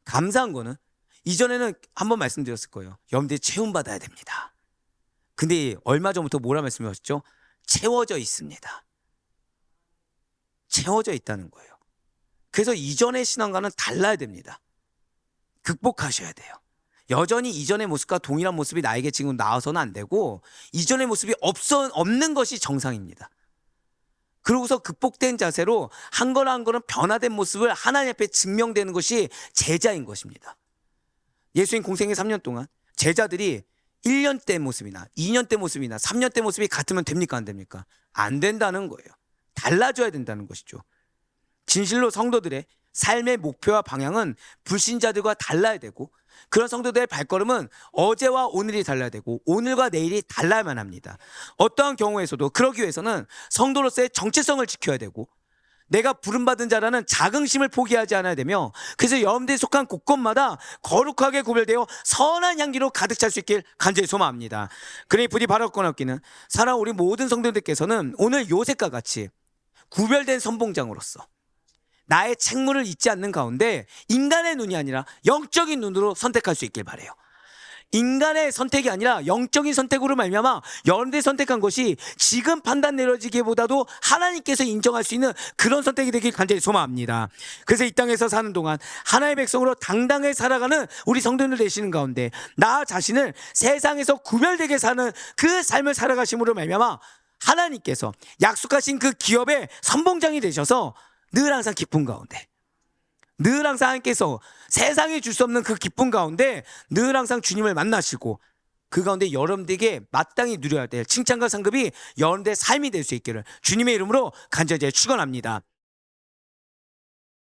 감사한 거는 이전에는 한번 말씀드렸을 거예요. 여러분들이 채움받아야 됩니다. 근데 얼마 전부터 뭐라 말씀하셨죠? 채워져 있습니다. 채워져 있다는 거예요. 그래서 이전의 신앙과는 달라야 됩니다. 극복하셔야 돼요. 여전히 이전의 모습과 동일한 모습이 나에게 지금 나와서는 안 되고 이전의 모습이 없는 것이 정상입니다. 그러고서 극복된 자세로 한 걸 한 걸은 변화된 모습을 하나님 앞에 증명되는 것이 제자인 것입니다. 예수님 공생의 3년 동안 제자들이 1년 때 모습이나 2년 때 모습이나 3년 때 모습이 같으면 됩니까? 안 됩니까? 안 된다는 거예요. 달라져야 된다는 것이죠. 진실로 성도들의 삶의 목표와 방향은 불신자들과 달라야 되고 그런 성도들의 발걸음은 어제와 오늘이 달라야 되고 오늘과 내일이 달라야만 합니다. 어떠한 경우에서도 그러기 위해서는 성도로서의 정체성을 지켜야 되고 내가 부름받은 자라는 자긍심을 포기하지 않아야 되며 그래서 여러분들이 속한 곳곳마다 거룩하게 구별되어 선한 향기로 가득 찰 수 있길 간절히 소망합니다. 그러니 부디 바라옵거나 없기는 사랑하는 우리 모든 성도들께서는 오늘 요셉과 같이 구별된 선봉장으로서 나의 책무를 잊지 않는 가운데 인간의 눈이 아니라 영적인 눈으로 선택할 수 있길 바라요. 인간의 선택이 아니라 영적인 선택으로 말미암아 여러분들이 선택한 것이 지금 판단 내려지기보다도 하나님께서 인정할 수 있는 그런 선택이 되길 간절히 소망합니다. 그래서 이 땅에서 사는 동안 하나님의 백성으로 당당하게 살아가는 우리 성도님들 되시는 가운데 나 자신을 세상에서 구별되게 사는 그 삶을 살아가심으로 말미암아 하나님께서 약속하신 그 기업의 선봉장이 되셔서 늘 항상 기쁨 가운데 늘 항상 하나님께서 세상에 줄 수 없는 그 기쁨 가운데 늘 항상 주님을 만나시고 그 가운데 여러분들에게 마땅히 누려야 될 칭찬과 상급이 여러분들의 삶이 될 수 있기를 주님의 이름으로 간절히 축원합니다.